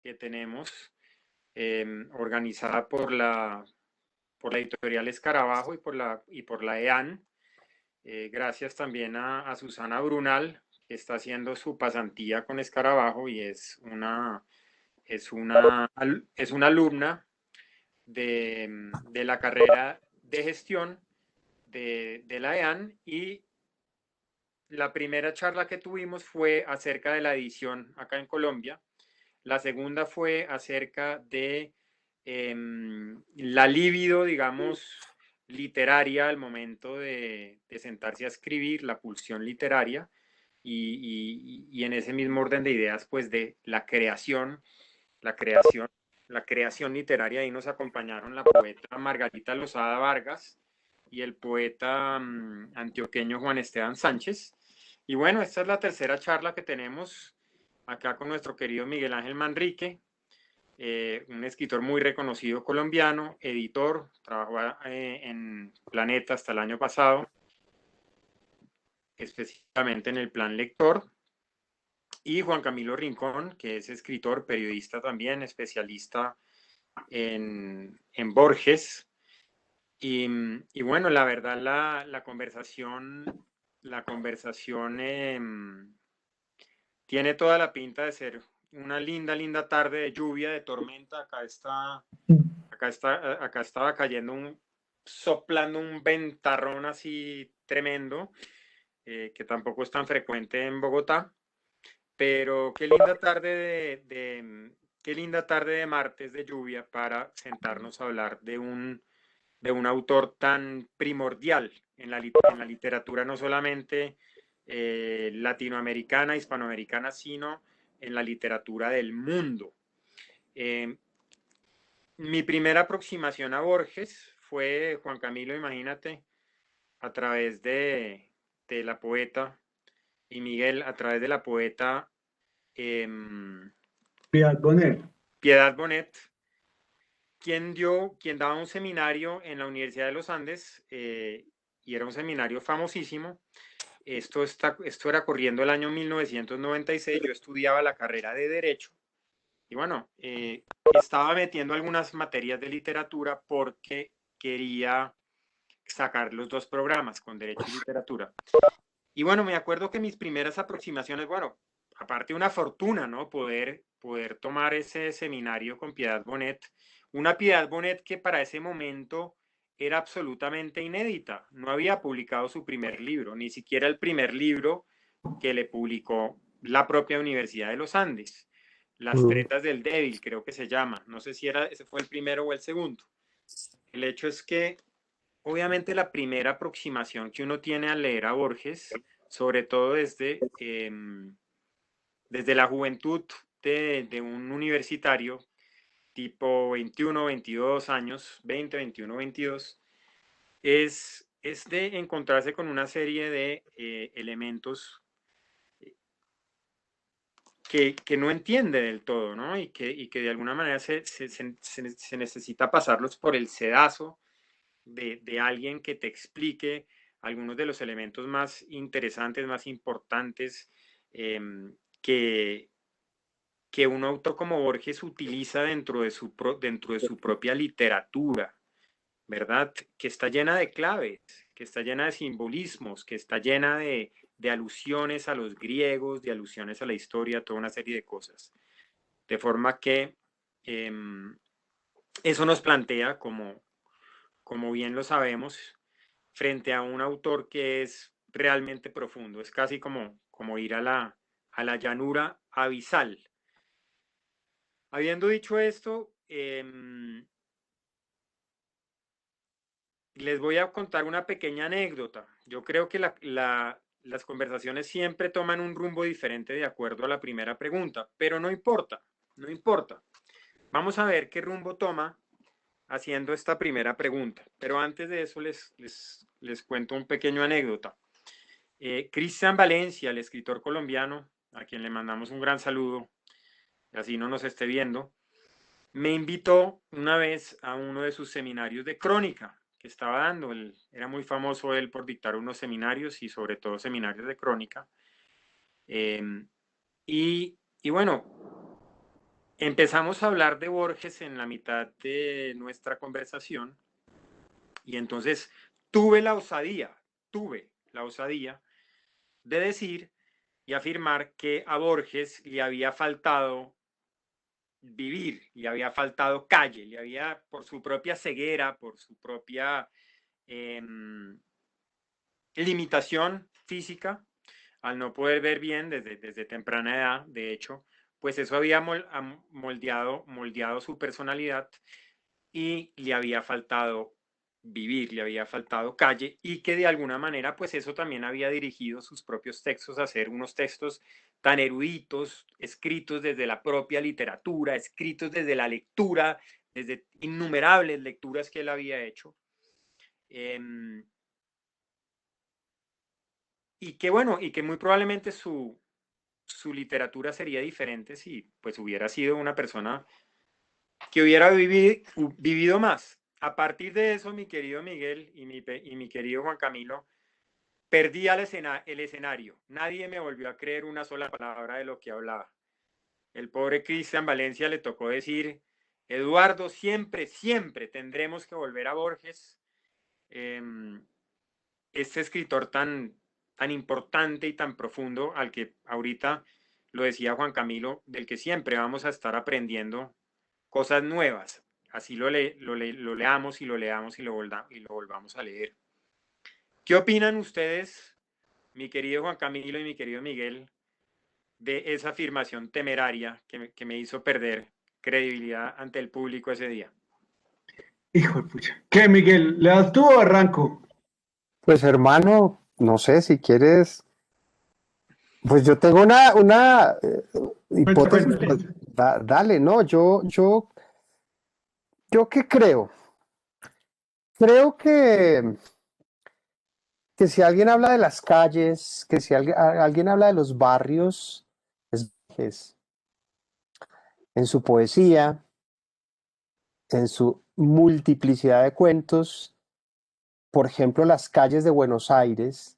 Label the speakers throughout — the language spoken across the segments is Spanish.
Speaker 1: que tenemos, organizada por la editorial Escarabajo y por la EAN. Gracias también a Susana Brunal, que está haciendo su pasantía con Escarabajo y es una alumna de la carrera de gestión de la EAN, y la primera charla que tuvimos fue acerca de la edición acá en Colombia. La segunda fue acerca de la libido, digamos, literaria al momento de sentarse a escribir, la pulsión literaria, y en ese mismo orden de ideas, pues de la creación, la creación literaria. Ahí nos acompañaron la poeta Margarita Lozada Vargas y el poeta antioqueño Juan Esteban Sánchez. Y bueno, esta es la tercera charla que tenemos acá con nuestro querido Miguel Ángel Manrique, un escritor muy reconocido colombiano, editor, trabajó en Planeta hasta el año pasado, específicamente en el Plan Lector, y Juan Camilo Rincón, que es escritor, periodista también, especialista en Borges. Y bueno, la verdad, la conversación tiene toda la pinta de ser una linda, linda tarde de lluvia, de tormenta. Acá estaba cayendo soplando un ventarrón así tremendo, que tampoco es tan frecuente en Bogotá. Pero qué linda tarde de martes de lluvia para sentarnos a hablar de un autor tan primordial en la literatura, no solamente latinoamericana, hispanoamericana, sino en la literatura del mundo. Mi primera aproximación a Borges fue, Juan Camilo, imagínate, a través de la poeta, y Miguel, a través de la poeta
Speaker 2: Piedad Bonet.
Speaker 1: Piedad Bonet, quien daba un seminario en la Universidad de los Andes, y era un seminario famosísimo. Esto era corriendo el año 1996, yo estudiaba la carrera de Derecho, y bueno, estaba metiendo algunas materias de literatura porque quería sacar los dos programas, con Derecho y Literatura. Y bueno, me acuerdo que mis primeras aproximaciones, bueno, aparte una fortuna, ¿no? Poder tomar ese seminario con Piedad Bonet, una Piedad Bonet que para ese momento era absolutamente inédita. No había publicado su primer libro, ni siquiera el primer libro que le publicó la propia Universidad de los Andes. Las Tretas del Débil, creo que se llama. No sé si ese fue el primero o el segundo. El hecho es que obviamente la primera aproximación que uno tiene al leer a Borges, sobre todo desde la juventud de un universitario tipo 21, 22 años, 20, 21, 22, es de encontrarse con una serie de elementos que no entiende del todo, ¿no? Y que de alguna manera se necesita pasarlos por el sedazo de alguien que te explique algunos de los elementos más interesantes, más importantes, que, que un autor como Borges utiliza dentro de su propia literatura, ¿verdad? Que está llena de claves, que está llena de simbolismos, que está llena de alusiones a los griegos, de alusiones a la historia, toda una serie de cosas. De forma que eso nos plantea, como bien lo sabemos, frente a un autor que es realmente profundo. Es casi como ir a la llanura abisal. Habiendo dicho esto, les voy a contar una pequeña anécdota. Yo creo que las conversaciones siempre toman un rumbo diferente de acuerdo a la primera pregunta, pero no importa, no importa. Vamos a ver qué rumbo toma haciendo esta primera pregunta. Pero antes de eso les cuento un pequeño anécdota. Cristian Valencia, el escritor colombiano, a quien le mandamos un gran saludo, así no nos esté viendo, me invitó una vez a uno de sus seminarios de crónica que estaba dando. Era muy famoso él por dictar unos seminarios, y sobre todo seminarios de crónica. Y bueno, empezamos a hablar de Borges en la mitad de nuestra conversación y entonces tuve la osadía de decir y afirmar que a Borges le había faltado vivir, le había faltado calle, le había, por su propia ceguera, por su propia eh, limitación física, al no poder ver bien desde temprana edad, de hecho, pues eso había moldeado su personalidad y le había faltado vivir, le había faltado calle y que de alguna manera pues eso también había dirigido sus propios textos a ser unos textos tan eruditos, escritos desde la propia literatura, escritos desde la lectura, desde innumerables lecturas que él había hecho. Y que bueno, y que muy probablemente su literatura sería diferente si pues hubiera sido una persona que hubiera vivido más. A partir de eso, mi querido Miguel y mi querido Juan Camilo, perdí el escenario. Nadie me volvió a creer una sola palabra de lo que hablaba. El pobre Cristian Valencia le tocó decir, Eduardo, siempre, siempre tendremos que volver a Borges, este escritor tan importante y tan profundo al que ahorita lo decía Juan Camilo, del que siempre vamos a estar aprendiendo cosas nuevas. Así lo leamos y lo leamos y lo volvamos a leer. ¿Qué opinan ustedes, mi querido Juan Camilo y mi querido Miguel, de esa afirmación temeraria que me hizo perder credibilidad ante el público ese día?
Speaker 2: Hijo de pucha. ¿Qué, Miguel? ¿Le das tú o arranco?
Speaker 3: Pues hermano, no sé si quieres, pues yo tengo una hipótesis,
Speaker 2: Cuéntale.
Speaker 3: pues, dale, no, yo qué creo. Creo que si alguien habla de las calles, que si alguien habla de los barrios, es en su poesía, en su multiplicidad de cuentos, por ejemplo, las calles de Buenos Aires,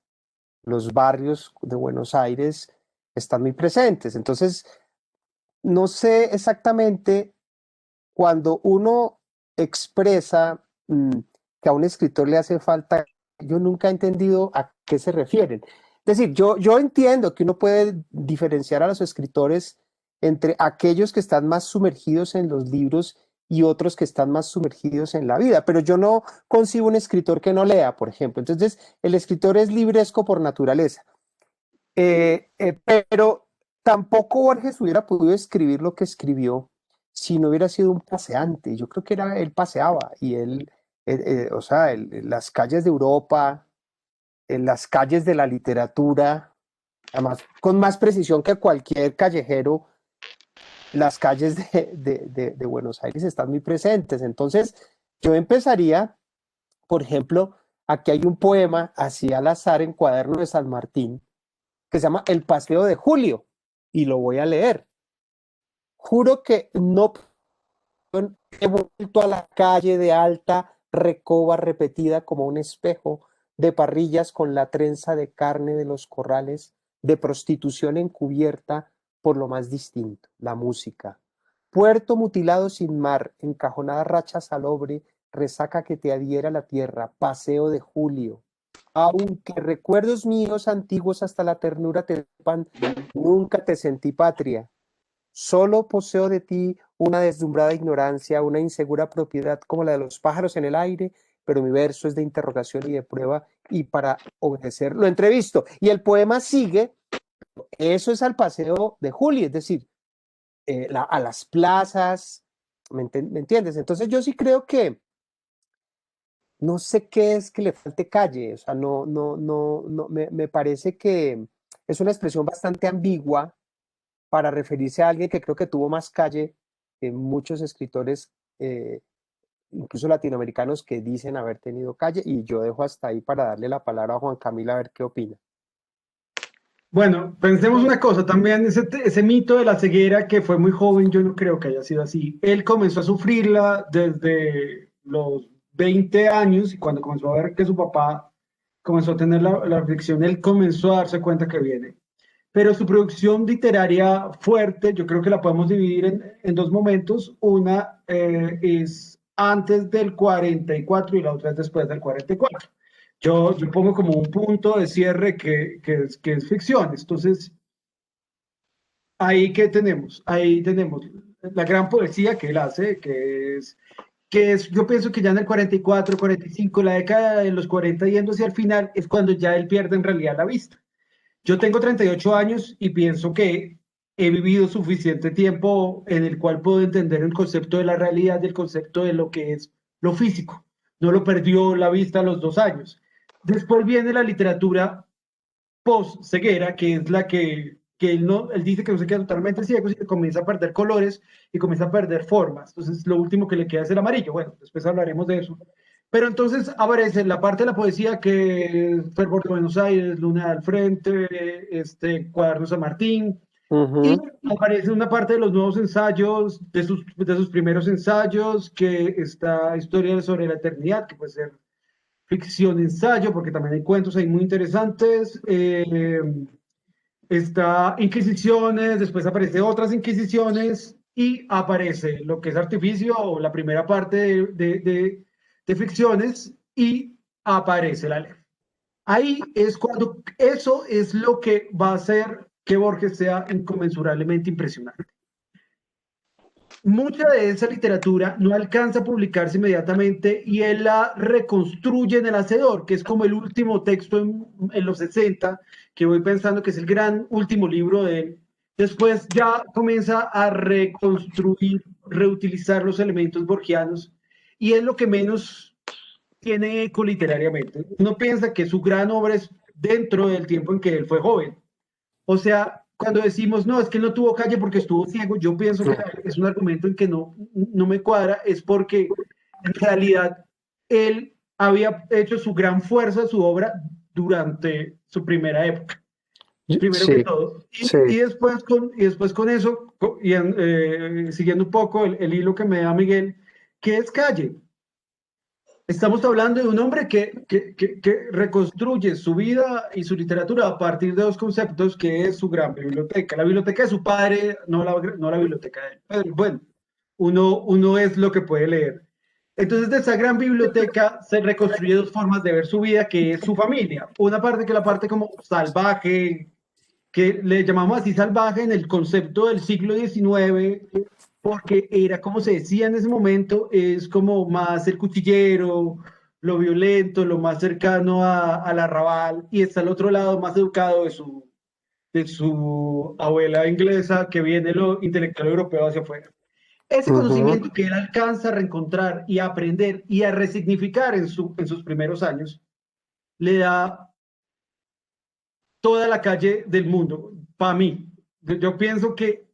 Speaker 3: los barrios de Buenos Aires están muy presentes. Entonces, no sé exactamente cuando uno expresa que a un escritor le hace falta, yo nunca he entendido a qué se refieren. Es decir, yo entiendo que uno puede diferenciar a los escritores entre aquellos que están más sumergidos en los libros y otros que están más sumergidos en la vida, pero yo no concibo un escritor que no lea, por ejemplo. Entonces, el escritor es libresco por naturaleza. Pero tampoco Borges hubiera podido escribir lo que escribió si no hubiera sido un paseante. Yo creo que él paseaba y o sea, en las calles de Europa, en las calles de la literatura, además con más precisión que cualquier callejero, las calles de Buenos Aires están muy presentes. Entonces, yo empezaría, por ejemplo, aquí hay un poema así al azar en Cuaderno de San Martín, que se llama El Paseo de Julio, y lo voy a leer. Juro que no he vuelto a la calle de alta recoba repetida como un espejo de parrillas con la trenza de carne de los corrales, de prostitución encubierta por lo más distinto, la música. Puerto mutilado sin mar, encajonada racha salobre, resaca que te adhiera la tierra, paseo de Julio. Aunque recuerdos míos antiguos hasta la ternura te pan, nunca te sentí patria. Solo poseo de ti una deslumbrada ignorancia, una insegura propiedad como la de los pájaros en el aire, pero mi verso es de interrogación y de prueba, y para obedecer lo entrevisto. Y el poema sigue, eso es al paseo de Julio, es decir, a las plazas, ¿me entiendes? Entonces yo sí creo que no sé qué es que le falte calle, o sea, no, me parece que es una expresión bastante ambigua para referirse a alguien que creo que tuvo más calle que muchos escritores, incluso latinoamericanos, que dicen haber tenido calle, y yo dejo hasta ahí para darle la palabra a Juan Camilo a ver qué opina.
Speaker 2: Bueno, pensemos una cosa, también ese mito de la ceguera que fue muy joven, yo no creo que haya sido así. Él comenzó a sufrirla desde los 20 años y cuando comenzó a ver que su papá comenzó a tener la aflicción, él comenzó a darse cuenta que viene. pero su producción literaria fuerte, yo creo que la podemos dividir en dos momentos. Una es antes del 44 y la otra es después del 44. Yo pongo como un punto de cierre que es ficción. Entonces, ahí que tenemos, ahí tenemos la gran poesía que él hace, que es, yo pienso que ya en el 44, 45, la década de los 40 yendo hacia el final, es cuando ya él pierde en realidad la vista. Yo tengo 38 años y pienso que he vivido suficiente tiempo en el cual puedo entender el concepto de la realidad y el concepto de lo que es lo físico. No lo perdió la vista a los 2 años. Después viene la literatura post-ceguera, que es la que él, no, él dice que no se queda totalmente ciego, sino que comienza a perder colores y comienza a perder formas. Entonces, lo último que le queda es el amarillo. Bueno, después hablaremos de eso. Pero entonces aparece la parte de la poesía que es Fervor de Buenos Aires, Luna al Frente, Cuadernos San Martín, y
Speaker 3: Ujú.
Speaker 2: aparece una parte de los nuevos ensayos, de sus primeros ensayos, que está Historia sobre la Eternidad, que puede ser ficción, ensayo, porque también hay cuentos ahí muy interesantes. Está Inquisiciones, después aparece otras Inquisiciones y aparece lo que es Artificio o la primera parte de ficciones y aparece la ley. Ahí es cuando eso es lo que va a hacer que Borges sea inconmensurablemente impresionante. Mucha de esa literatura no alcanza a publicarse inmediatamente y él la reconstruye en El Hacedor, que es como el último texto en los 60, que voy pensando que es el gran último libro de él. Después ya comienza a reconstruir, reutilizar los elementos borgianos y es lo que menos tiene eco literariamente. Uno piensa que su gran obra es dentro del tiempo en que él fue joven. O sea, cuando decimos, no, es que él no tuvo calle porque estuvo ciego, yo pienso que es un argumento en que no me cuadra, es porque en realidad él había hecho su gran fuerza, su obra, durante su primera época, primero que
Speaker 3: Sí,
Speaker 2: todo.
Speaker 3: sí.
Speaker 2: Y después con eso, siguiendo un poco el hilo que me da Miguel, ¿qué es calle? Estamos hablando de un hombre que reconstruye su vida y su literatura a partir de dos conceptos, que es su gran biblioteca. La biblioteca de su padre, no la biblioteca de él. Pero bueno, uno es lo que puede leer. Entonces, de esa gran biblioteca se reconstruye dos formas de ver su vida, que es su familia. Una parte que es la parte como salvaje, que le llamamos así salvaje en el concepto del siglo XIX, porque era como se decía en ese momento, es como más el cuchillero, lo violento, lo más cercano al arrabal, y está al otro lado más educado de su abuela inglesa, que viene lo intelectual europeo hacia afuera. Ese
Speaker 3: Ujú.
Speaker 2: conocimiento que él alcanza a reencontrar y a aprender y a resignificar en sus primeros años, le da toda la calle del mundo, para mí. Yo pienso que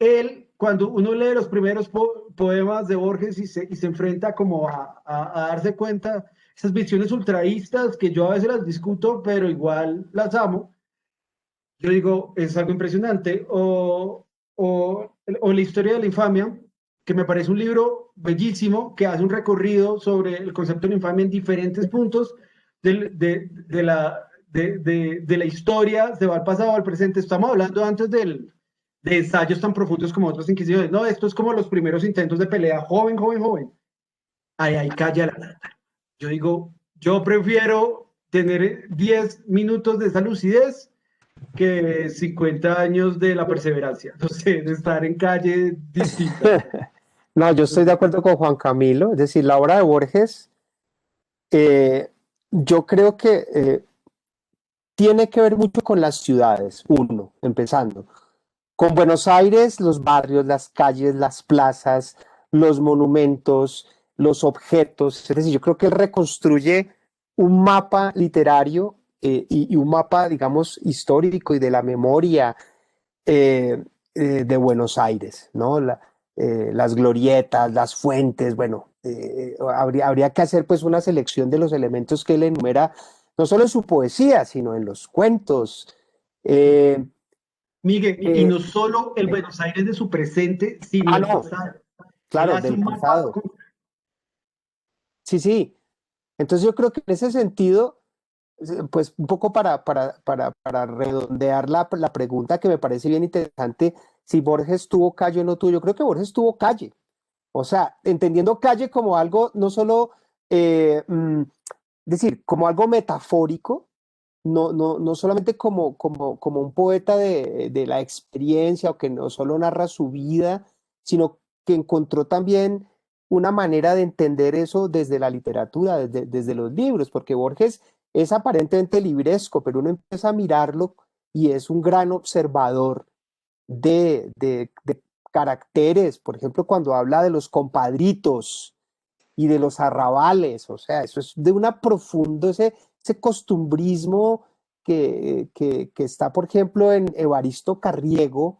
Speaker 2: él, cuando uno lee los primeros poemas de Borges y se enfrenta como a darse cuenta, esas visiones ultraístas que yo a veces las discuto, pero igual las amo, yo digo, es algo impresionante. O La historia de la infamia, que me parece un libro bellísimo, que hace un recorrido sobre el concepto de la infamia en diferentes puntos de la historia, se va al pasado, al presente. Estamos hablando antes de ensayos tan profundos como otras inquisiciones. No, esto es como los primeros intentos de pelea, joven, joven, joven. Ahí calla la lata. Yo digo, yo prefiero tener 10 minutos de esa lucidez que 50 años de la perseverancia, no sé, de estar en calle distinta.
Speaker 3: No, yo estoy de acuerdo con Juan Camilo, es decir, la obra de Borges, eh, yo creo que tiene que ver mucho con las ciudades, uno, empezando. Con Buenos Aires, los barrios, las calles, las plazas, los monumentos, los objetos. Es decir, yo creo que él reconstruye un mapa literario y un mapa, digamos, histórico y de la memoria de Buenos Aires, ¿no? Las glorietas, las fuentes, bueno, habría que hacer pues una selección de los elementos que él enumera, no solo en su poesía, sino en los cuentos. Eh,
Speaker 2: Miguel, y
Speaker 3: eh,
Speaker 2: no solo el Buenos Aires de su presente, sino el
Speaker 3: no,
Speaker 2: pasado. Él
Speaker 3: claro,
Speaker 2: hace
Speaker 3: del
Speaker 2: un mapa
Speaker 3: pasado. Sí, sí. Entonces yo creo que en ese sentido, pues un poco para redondear la pregunta que me parece bien interesante, si Borges tuvo calle o no tuvo, yo creo que Borges tuvo calle. O sea, entendiendo calle como algo no solo, decir, como algo metafórico, no solamente como un poeta de la experiencia o que no solo narra su vida, sino que encontró también una manera de entender eso desde la literatura, desde los libros, porque Borges es aparentemente libresco, pero uno empieza a mirarlo y es un gran observador de caracteres, por ejemplo, cuando habla de los compadritos y de los arrabales, o sea, eso es de una profundo, ese costumbrismo que está, por ejemplo, en Evaristo Carriego,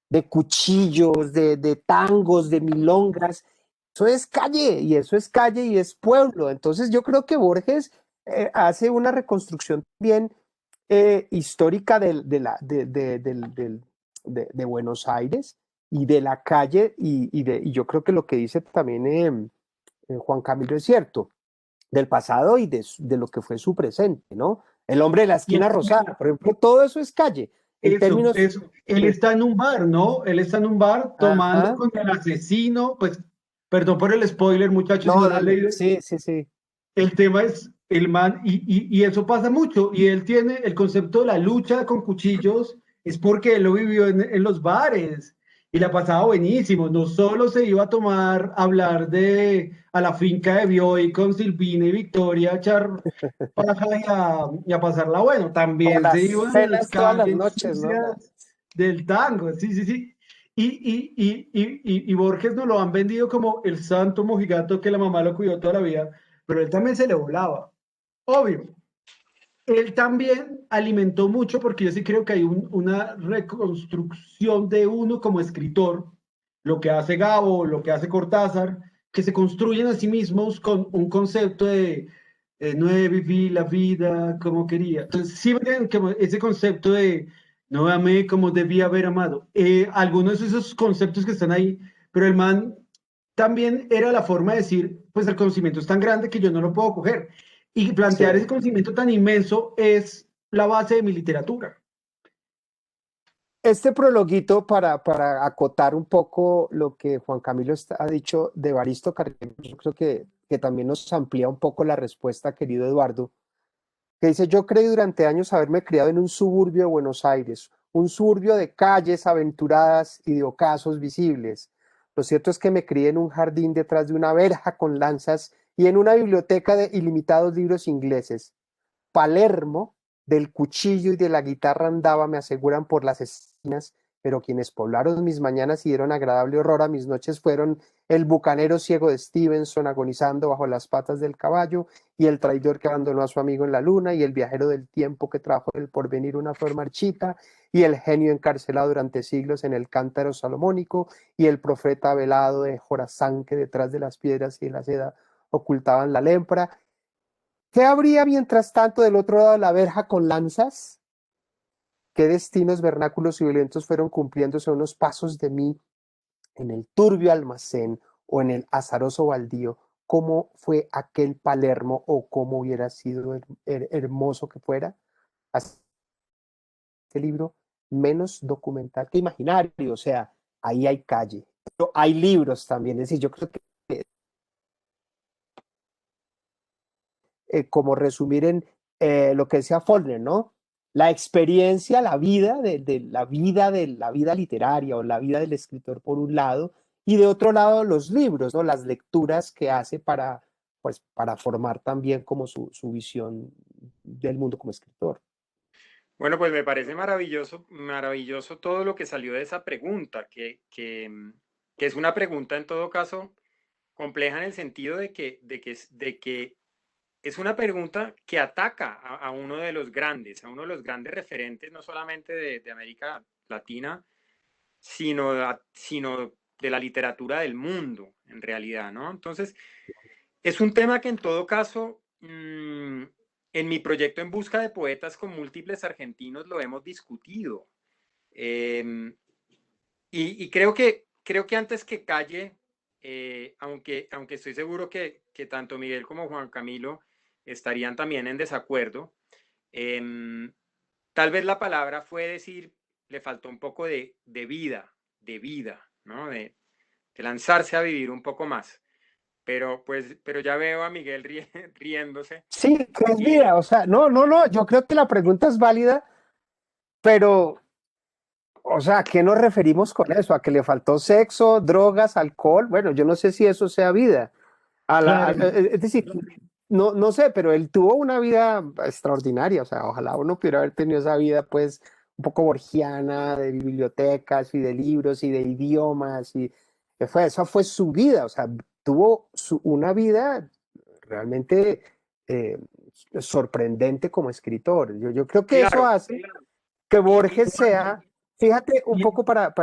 Speaker 3: de cuchillos, de tangos, de milongas, eso es calle y es pueblo. Entonces yo creo que Borges hace una reconstrucción bien histórica de Buenos Aires y de la calle, y yo creo que lo que dice también Juan Camilo es cierto, del pasado y de lo que fue su presente, ¿no? El hombre de la
Speaker 2: Y
Speaker 3: esquina rosada, por ejemplo, todo eso es calle, en
Speaker 2: eso,
Speaker 3: términos...
Speaker 2: eso. Él está en un bar, ¿no? Él está en un bar tomando
Speaker 3: Ajá,
Speaker 2: con el asesino, pues, perdón por el spoiler, muchachos, si
Speaker 3: no,
Speaker 2: no lo han
Speaker 3: dale,
Speaker 2: leído.
Speaker 3: sí, sí, sí,
Speaker 2: El tema es el man, y eso pasa mucho, y él tiene el concepto de la lucha con cuchillos, es porque él lo vivió en los bares, y la pasaba buenísimo, no solo se iba a tomar, a hablar a la finca de Bioy con Silvina y Victoria, a echar paja y a pasarla bueno,
Speaker 3: como
Speaker 2: también se
Speaker 3: las
Speaker 2: iba a las
Speaker 3: cenas todas las
Speaker 2: calles
Speaker 3: noches, ¿no?
Speaker 2: sucias del tango, sí, sí, sí. Y Borges nos lo han vendido como el santo mojigato que la mamá lo cuidó toda la vida, pero él también se le volaba. Obvio, él también alimentó mucho, porque yo sí creo que hay una reconstrucción de uno como escritor, lo que hace Gabo, lo que hace Cortázar, que se construyen a sí mismos con un concepto de no viví la vida como quería. Entonces, sí ven como ese concepto de no amé como debía haber amado. Algunos de esos conceptos que están ahí, pero el man también era la forma de decir, pues el conocimiento es tan grande que yo no lo puedo coger. Y
Speaker 3: Sí.
Speaker 2: plantear ese conocimiento tan inmenso es la base de mi literatura.
Speaker 3: Este prologuito para acotar un poco lo que Juan Camilo ha dicho de Evaristo Carrión, yo creo que también nos amplía un poco la respuesta, querido Eduardo, que dice, yo creí durante años haberme criado en un suburbio de Buenos Aires, un suburbio de calles aventuradas y de ocasos visibles. Lo cierto es que me crié en un jardín detrás de una verja con lanzas y en una biblioteca de ilimitados libros ingleses. Palermo, del cuchillo y de la guitarra andaba, me aseguran, por las esquinas, pero quienes poblaron mis mañanas y dieron agradable horror a mis noches fueron el bucanero ciego de Stevenson agonizando bajo las patas del caballo, y el traidor que abandonó a su amigo en la luna, y el viajero del tiempo que trajo del porvenir una flor marchita, y el genio encarcelado durante siglos en el cántaro salomónico, y el profeta velado de Jorazán que detrás de las piedras y de la seda ocultaban la lepra. ¿Qué habría mientras tanto del otro lado de la verja con lanzas? ¿Qué destinos vernáculos y violentos fueron cumpliéndose a unos pasos de mí en el turbio almacén o en el azaroso baldío? ¿Cómo fue aquel Palermo o cómo hubiera sido hermoso que fuera? Así, este libro menos documental que imaginario, o sea, ahí hay calle, pero hay libros también, es decir, yo creo que como resumir en lo que decía Faulkner, ¿no? La experiencia, la vida literaria o la vida del escritor por un lado, y de otro lado los libros, ¿no? Las lecturas que hace pues, para formar también como su visión del mundo como escritor.
Speaker 1: Bueno, pues me parece maravilloso, maravilloso todo lo que salió de esa pregunta, que es una pregunta en todo caso compleja en el sentido de que es una pregunta que ataca a uno de los grandes, a uno de los grandes referentes, no solamente de América Latina, sino de la literatura del mundo, en realidad, ¿no? Entonces, es un tema que en todo caso, en mi proyecto En Busca de Poetas con múltiples argentinos lo hemos discutido. Eh, y creo que antes que Calle, aunque estoy seguro que tanto Miguel como Juan Camilo estarían también en desacuerdo, Em, Tal vez la palabra fue decir, le faltó un poco de vida, ¿no? De lanzarse a vivir un poco más. Pero ya veo a Miguel riéndose.
Speaker 3: Sí, ¿qué es
Speaker 1: Y
Speaker 3: vida? O sea, no, yo creo que la pregunta es válida, pero, o sea, ¿a qué nos referimos con eso? ¿A que le faltó sexo, drogas, alcohol? Bueno, yo no sé si eso sea vida.
Speaker 2: Claro.
Speaker 3: Es decir, no sé, pero él tuvo una vida extraordinaria, o sea, ojalá uno pudiera haber tenido esa vida, pues, un poco borgiana, de bibliotecas y de libros y de idiomas, y esa fue su vida, o sea, tuvo una vida realmente eh, sorprendente como escritor. Yo creo que eso
Speaker 1: claro,
Speaker 3: hace que
Speaker 1: y
Speaker 3: Borges sea, fíjate un
Speaker 2: Y-
Speaker 3: poco para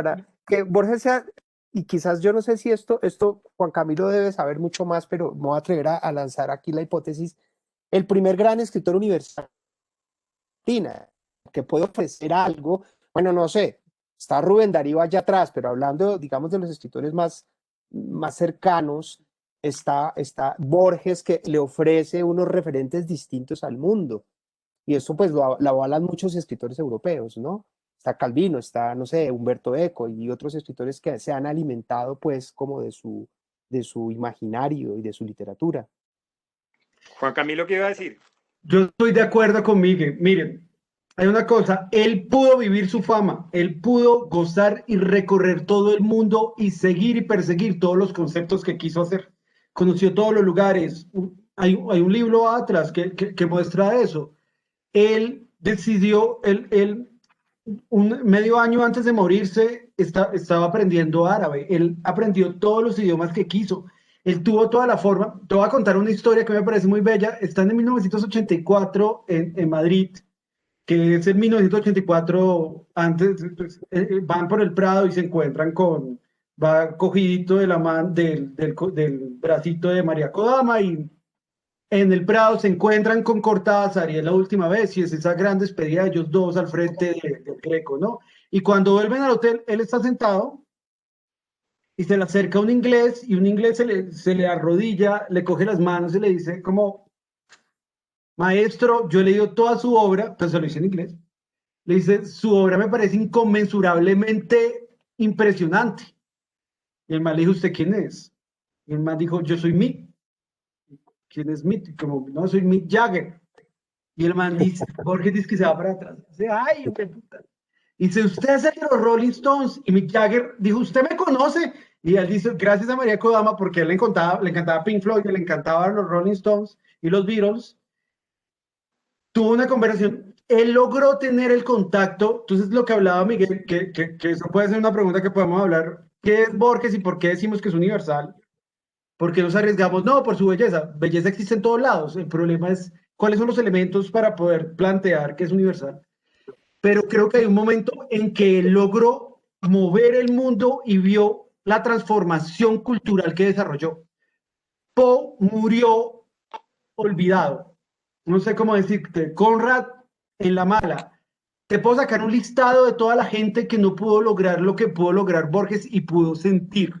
Speaker 3: que Borges sea, y quizás yo no sé si esto Juan Camilo debe saber mucho más, pero me voy a atrever a lanzar aquí la hipótesis, el primer gran escritor universal que puede ofrecer algo, bueno, no sé, está Rubén Darío allá atrás, pero hablando, digamos, de los escritores más cercanos, está Borges que le ofrece unos referentes distintos al mundo. Y eso pues lo avalan muchos escritores europeos, ¿no? Está Calvino, está, no sé, Humberto Eco y otros escritores que se han alimentado pues como de su imaginario y de su literatura.
Speaker 1: Juan Camilo, ¿qué iba a decir?
Speaker 2: Yo estoy de acuerdo con Miguel. Miren, hay una cosa, él pudo vivir su fama, él pudo gozar y recorrer todo el mundo y seguir y perseguir todos los conceptos que quiso hacer. Conoció todos los lugares. Hay un libro atrás que muestra eso. Él decidió, un medio año antes de morirse, estaba aprendiendo árabe. Él aprendió todos los idiomas que quiso. Él tuvo toda la forma. Te voy a contar una historia que me parece muy bella. Están en 1984 en Madrid, que es en 1984, antes, pues, van por el Prado y se encuentran va cogidito de la mano del bracito de María Kodama y en el Prado se encuentran con Cortázar y es la última vez y es esa gran despedida de ellos dos al frente del Greco, ¿no? Y cuando vuelven al hotel, él está sentado y se le acerca un inglés y un inglés se le arrodilla, le coge las manos y le dice como, maestro, yo he leído toda su obra, pues se lo dice en inglés, le dice, su obra me parece inconmensurablemente impresionante. Y el man le dijo, ¿usted quién es? Y el man dijo, yo soy Mick. ¿Quién es Mick? Y como, no, soy Mick Jagger. Y el man dice, Jorge dice que se va para atrás. Dice, ay, hijo de puta. Dice, usted es el de los Rolling Stones. Y Mick Jagger dijo, ¿usted me conoce? Y él dice, gracias a María Kodama, porque él le encantaba Pink Floyd, le encantaban los Rolling Stones y los Beatles. Tuvo una conversación. Él logró tener el contacto. Entonces, lo que hablaba Miguel, que eso puede ser una pregunta que podemos hablar. ¿Qué es Borges y por qué decimos que es universal? ¿Por qué nos arriesgamos? No, por su belleza. Belleza existe en todos lados. El problema es cuáles son los elementos para poder plantear que es universal. Pero creo que hay un momento en que él logró mover el mundo y vio la transformación cultural que desarrolló. Poe murió olvidado. No sé cómo decirte. Conrad en la mala. Te puedo sacar un listado de toda la gente que no pudo lograr lo que pudo lograr Borges y pudo sentir.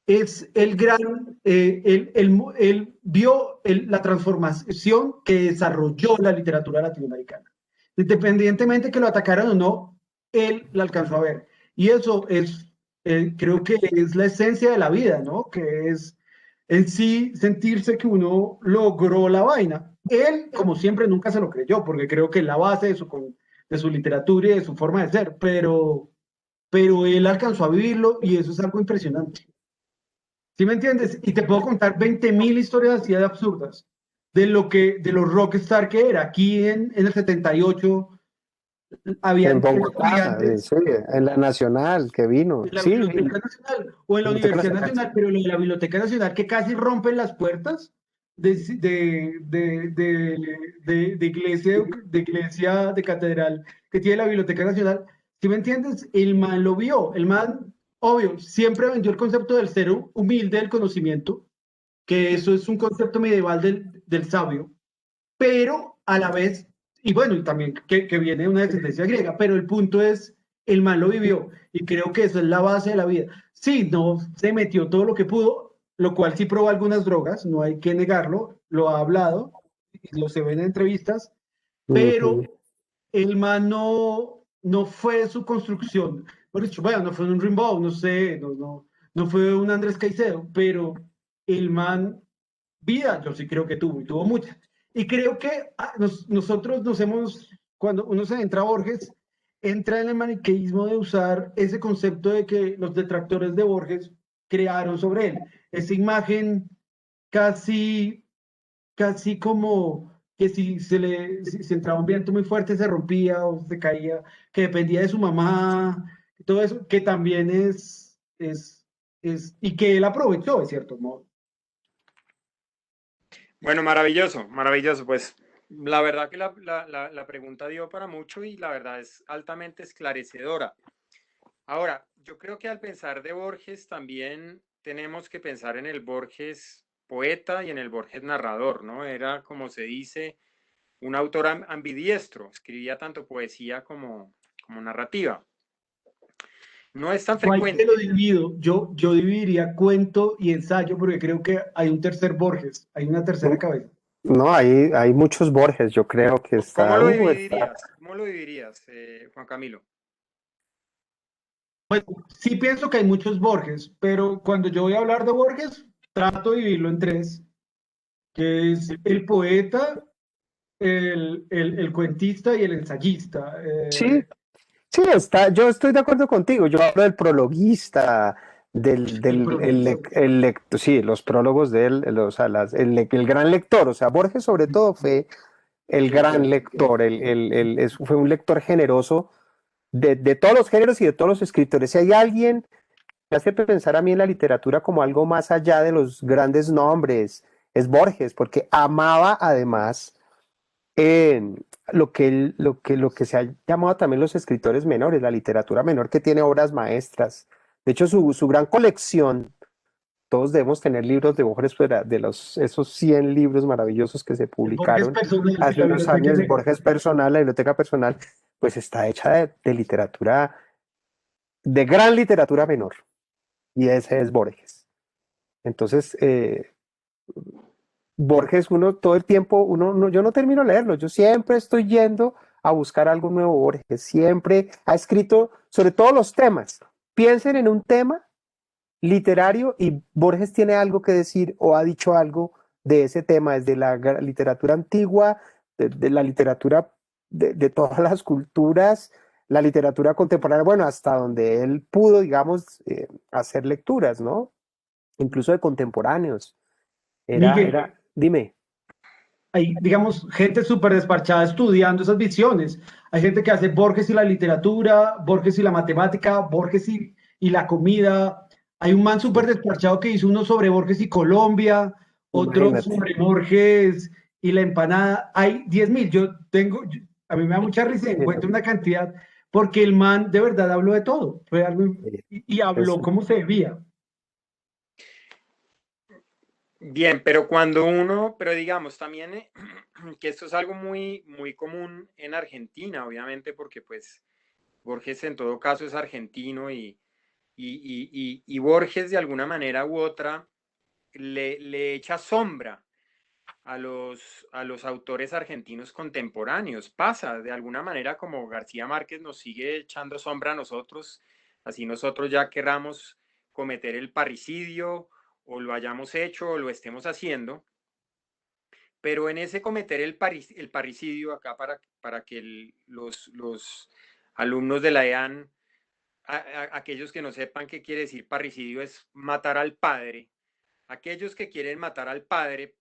Speaker 2: Es el gran, él vio la transformación que desarrolló la literatura latinoamericana. Independientemente que lo atacaran o no, él la alcanzó a ver. Y eso es, creo que es la esencia de la vida, ¿no? Que es en sí sentirse que uno logró la vaina. Él, como siempre, nunca se lo creyó, porque creo que es la base de su literatura y de su forma de ser, pero él alcanzó a vivirlo y eso es algo impresionante. ¿Sí me entiendes? Y te puedo contar 20.000 historias así de absurdas de los rockstar que era. Aquí en el 78
Speaker 3: En
Speaker 2: habían
Speaker 3: Bogotá,
Speaker 2: estudiantes
Speaker 3: sí, en la Nacional que vino,
Speaker 2: en la
Speaker 3: sí,
Speaker 2: Biblioteca Nacional o en la
Speaker 3: Biblioteca
Speaker 2: Universidad
Speaker 3: Nacional, sí.
Speaker 2: Nacional, pero en la Biblioteca Nacional que casi rompen las puertas de iglesia, de catedral que tiene la Biblioteca Nacional. ¿Sí me entiendes? El man lo vio, el man, obvio, siempre vendió el concepto del ser humilde del conocimiento, que eso es un concepto medieval del sabio, pero a la vez, y bueno, y también que viene de una descendencia griega, pero el punto es, el man lo vivió, y creo que eso es la base de la vida. Sí, no se metió todo lo que pudo, lo cual sí probó algunas drogas, no hay que negarlo, lo ha hablado, lo se ve en entrevistas, pero
Speaker 3: Ujú.
Speaker 2: el man no fue su construcción. Por dicho, bueno, no fue un Rimbaud, no sé, no fue un Andrés Caicedo, pero el man, vida, yo sí creo que tuvo, y tuvo mucha. Y creo que nosotros cuando uno se entra a Borges, entra en el maniqueísmo de usar ese concepto de que los detractores de Borges crearon sobre él. Esa imagen casi casi como que si entraba un viento muy fuerte se rompía o se caía, que dependía de su mamá, todo eso, que también y que él aprovechó de cierto modo.
Speaker 1: Bueno, maravilloso, maravilloso. Pues la verdad que la pregunta dio para mucho y la verdad es altamente esclarecedora. Ahora, yo creo que al pensar de Borges también tenemos que pensar en el Borges poeta y en el Borges narrador, ¿no? Era, como se dice, un autor ambidiestro, escribía tanto poesía como narrativa. No es tan
Speaker 2: Yo ahí te lo
Speaker 1: frecuente.
Speaker 2: divido, yo dividiría cuento y ensayo porque creo que hay un tercer Borges, hay una tercera cabeza.
Speaker 3: No, hay muchos Borges, yo creo que
Speaker 1: ¿Cómo
Speaker 3: está,
Speaker 1: lo
Speaker 3: está.
Speaker 1: dividirías? ¿Cómo lo dividirías, Juan Camilo?
Speaker 2: Bueno, sí pienso que hay muchos Borges, pero cuando yo voy a hablar de Borges, trato de dividirlo en tres, que es el poeta, el cuentista y el ensayista.
Speaker 3: Sí, sí, está, yo estoy de acuerdo contigo. Yo hablo del prologuista,
Speaker 2: El prologuista.
Speaker 3: sí, los prólogos de él, o sea, el gran lector. O sea, Borges sobre todo fue el
Speaker 2: El
Speaker 3: gran
Speaker 2: gran lector.
Speaker 3: lector, fue un lector generoso de todos los géneros y de todos los escritores. Si hay alguien me hace pensar a mí en la literatura como algo más allá de los grandes nombres, es Borges, porque amaba además eh, lo que se ha llamado también los escritores menores, la literatura menor que tiene obras maestras. De hecho, su gran colección, todos debemos tener libros de Borges, esos 100 libros maravillosos que se
Speaker 2: El Borges
Speaker 3: publicaron
Speaker 2: personal, sí,
Speaker 3: hace
Speaker 2: la
Speaker 3: unos
Speaker 2: biblioteca
Speaker 3: años,
Speaker 2: negra.
Speaker 3: Borges personal, la biblioteca personal, pues está hecha de literatura, de gran literatura menor, y ese es Borges. Entonces, Borges, uno todo el tiempo, yo no termino de leerlo, yo siempre estoy yendo a buscar algo nuevo. Borges siempre ha escrito sobre todos los temas. Piensen en un tema literario y Borges tiene algo que decir o ha dicho algo de ese tema, desde la literatura antigua, de la literatura de todas las culturas, la literatura contemporánea, bueno, hasta donde él pudo, digamos, hacer lecturas, ¿no? Incluso de contemporáneos.
Speaker 2: Miguel,
Speaker 3: Dime.
Speaker 2: hay, digamos, gente súper desparchada estudiando esas visiones. Hay gente que hace Borges y la literatura, Borges y la matemática, Borges y la comida. Hay un man súper
Speaker 3: Sí,
Speaker 2: desparchado que hizo uno sobre Borges y Colombia, otro
Speaker 3: imagínate.
Speaker 2: sobre Borges y la empanada. Hay 10.000. A mí me da mucha risa, encuentro una cantidad, porque el man de verdad habló de todo. Fue algo, y
Speaker 3: Es,
Speaker 2: habló como se debía.
Speaker 1: Bien, pero digamos también que esto es algo muy, muy común en Argentina, obviamente, porque pues Borges en todo caso es argentino y Borges de alguna manera u otra le echa sombra a los autores argentinos contemporáneos. Pasa de alguna manera como García Márquez nos sigue echando sombra a nosotros, así nosotros ya querramos cometer el parricidio o lo hayamos hecho o lo estemos haciendo, pero en ese cometer el parricidio acá para que los alumnos de la EAN, aquellos que no sepan qué quiere decir parricidio, es matar al padre. Aquellos que quieren matar al padre,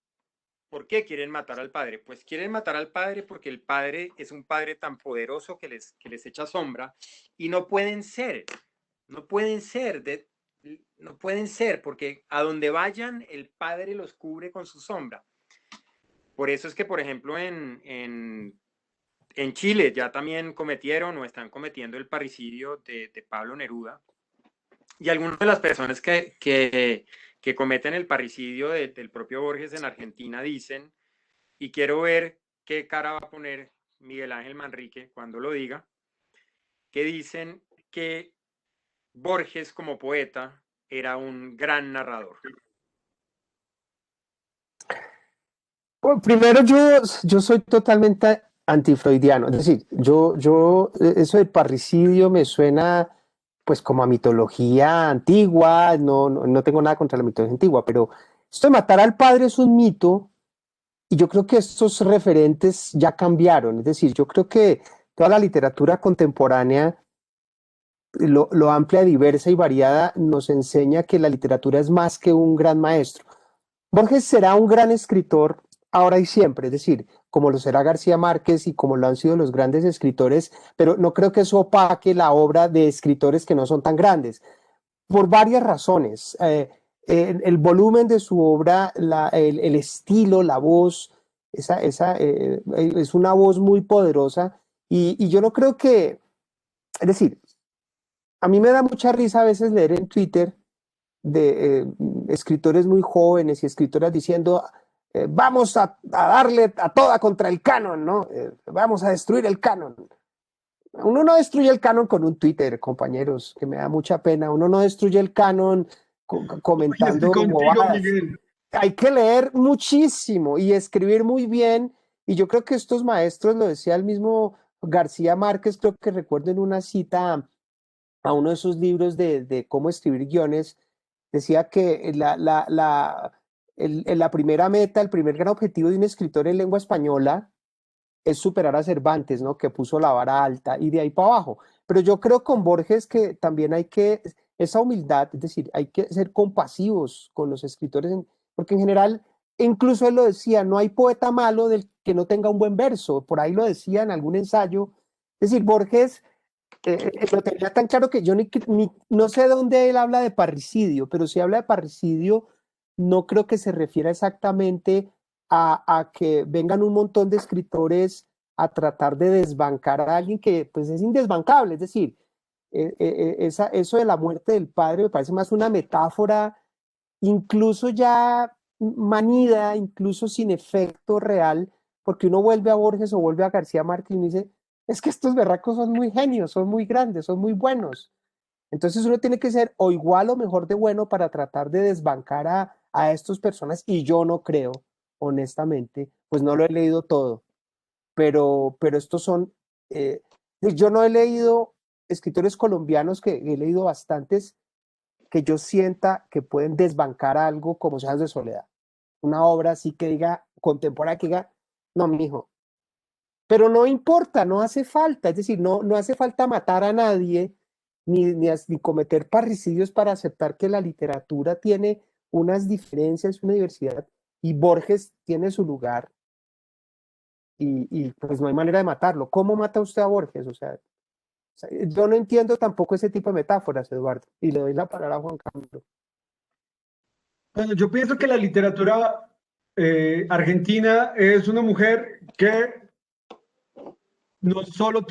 Speaker 1: ¿por qué quieren matar al padre? Pues quieren matar al padre porque el padre es un padre tan poderoso que les echa sombra y no pueden ser, no pueden ser, no pueden ser porque a donde vayan el padre los cubre con su sombra. Por eso es que, por ejemplo, en Chile ya también cometieron o están cometiendo el parricidio de Pablo Neruda. Y algunas de las personas que cometen el parricidio del propio Borges en Argentina dicen, y quiero ver qué cara va a poner Miguel Ángel Manrique cuando lo diga, que dicen que Borges como poeta era un gran narrador.
Speaker 3: Bueno, primero yo soy totalmente Antifreudiano. Es decir, eso de parricidio me suena pues como a mitología antigua, no tengo nada contra la mitología antigua, pero esto de matar al padre es un mito y yo creo que estos referentes ya cambiaron. Es decir, yo creo que toda la literatura contemporánea, lo amplia, diversa y variada, nos enseña que la literatura es más que un gran maestro. Borges será un gran escritor ahora y siempre, es decir, como lo será García Márquez y como lo han sido los grandes escritores, pero no creo que eso opaque la obra de escritores que no son tan grandes, por varias razones. El volumen de su obra, el estilo, la voz, es una voz muy poderosa y yo no creo que, es decir, a mí me da mucha risa a veces leer en Twitter de escritores muy jóvenes y escritoras diciendo, vamos a darle a toda contra el canon, ¿no? Vamos a destruir el canon. Uno no destruye el canon con un Twitter, compañeros, que me da mucha pena. Uno no destruye el canon
Speaker 2: Estoy
Speaker 3: comentando
Speaker 2: contigo,
Speaker 3: bobadas.
Speaker 2: Miguel.
Speaker 3: Hay que leer muchísimo y escribir muy bien. Y yo creo que estos maestros, lo decía el mismo García Márquez, creo que recuerdo en una cita a uno de esos libros de cómo escribir guiones, decía que la primera meta, el primer gran objetivo de un escritor en lengua española es superar a Cervantes, ¿no? Que puso la vara alta y de ahí para abajo. Pero yo creo con Borges que también hay que, esa humildad, es decir, hay que ser compasivos con los escritores, porque en general, incluso él lo decía, no hay poeta malo del que no tenga un buen verso, por ahí lo decía en algún ensayo. Es decir, Borges lo tenía tan claro que yo no sé de dónde él habla de parricidio, pero si habla de parricidio, no creo que se refiera exactamente a que vengan un montón de escritores a tratar de desbancar a alguien que pues es indesbancable. Es decir, eso de la muerte del padre me parece más una metáfora, incluso ya manida, incluso sin efecto real, porque uno vuelve a Borges o vuelve a García Márquez y uno dice, es que estos berracos son muy genios, son muy grandes, son muy buenos. Entonces uno tiene que ser o igual o mejor de bueno para tratar de desbancar a estas personas y yo no creo, honestamente, pues no lo he leído todo, pero estos son, yo no he leído escritores colombianos que he leído bastantes que yo sienta que pueden desbancar algo como Seas de Soledad. Una obra así que diga, contemporánea, que diga, no, mijo. Pero no importa, no hace falta, es decir, no hace falta matar a nadie ni cometer parricidios para aceptar que la literatura tiene unas diferencias, una diversidad, y Borges tiene su lugar, y pues no hay manera de matarlo. ¿Cómo mata usted a Borges? O sea, yo no entiendo tampoco ese tipo de metáforas, Eduardo, y le doy la palabra a Juan Camilo.
Speaker 2: Bueno, yo pienso que la literatura argentina es una mujer que no solo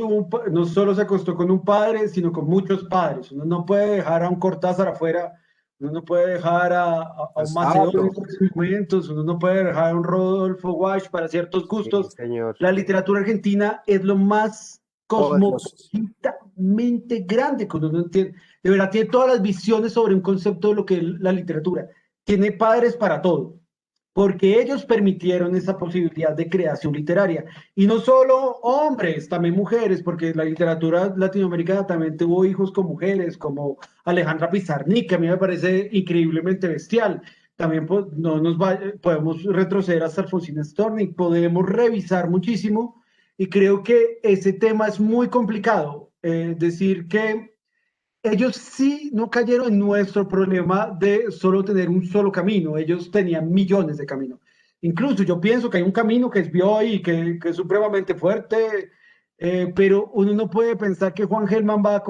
Speaker 2: se acostó con un padre, sino con muchos padres. Uno no puede dejar a un Cortázar afuera, uno no puede dejar a un Macedonio en sus momentos, uno no puede dejar a un Rodolfo Walsh para ciertos
Speaker 3: Sí,
Speaker 2: gustos.
Speaker 3: señor.
Speaker 2: La literatura argentina es lo más
Speaker 3: Poderoso.
Speaker 2: cosmopolitamente grande que uno no entiende. De verdad, tiene todas las visiones sobre un concepto de lo que es la literatura. Tiene padres para todo, porque ellos permitieron esa posibilidad de creación literaria. Y no solo hombres, también mujeres, porque la literatura latinoamericana también tuvo hijos con mujeres, como Alejandra Pizarnik, que a mí me parece increíblemente bestial. También podemos retroceder hasta Alfonsina Storni, podemos revisar muchísimo y creo que ese tema es muy complicado. Decir que ellos sí no cayeron en nuestro problema de solo tener un solo camino, ellos tenían millones de caminos. Incluso yo pienso que hay un camino que es Bioy y que es supremamente fuerte, pero uno no puede pensar que Juan Gelman va a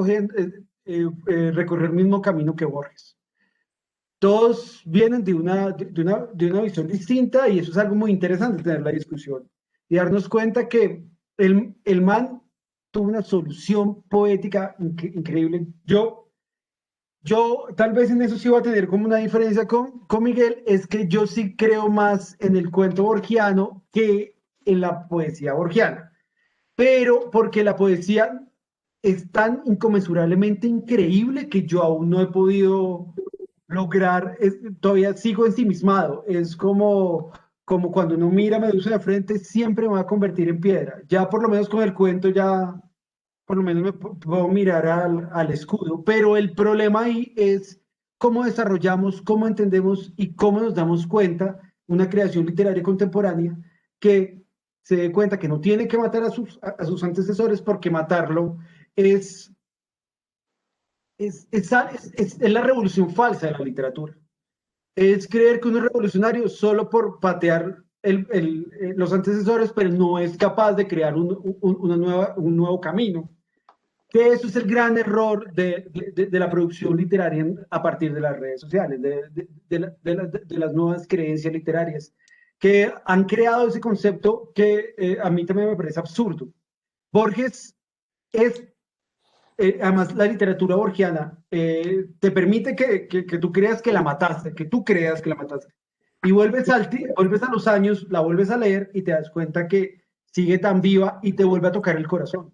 Speaker 2: recorrer el mismo camino que Borges. Todos vienen de una visión distinta y eso es algo muy interesante tener la discusión y darnos cuenta que el man tuvo una solución poética increíble. Yo tal vez en eso sí voy a tener como una diferencia con Miguel, es que yo sí creo más en el cuento borgiano que en la poesía borgiana, pero porque la poesía es tan inconmensurablemente increíble que yo aún no he podido lograr, todavía sigo ensimismado, es como como cuando uno mira a Medusa de frente, siempre me va a convertir en piedra. Ya por lo menos con el cuento, ya por lo menos puedo mirar al escudo, pero el problema ahí es cómo desarrollamos, cómo entendemos y cómo nos damos cuenta una creación literaria contemporánea que se dé cuenta que no tiene que matar a sus antecesores porque matarlo es, es la revolución falsa de la literatura. Es creer que uno es revolucionario solo por patear los antecesores, pero no es capaz de crear un nuevo camino. Que eso es el gran error de la producción literaria a partir de las redes sociales, de las nuevas creencias literarias, que han creado ese concepto que a mí también me parece absurdo. Borges es, además la literatura borgiana te permite que tú creas que la mataste, que tú creas que la mataste. Y vuelves a los años, la vuelves a leer y te das cuenta que sigue tan viva y te vuelve a tocar el corazón.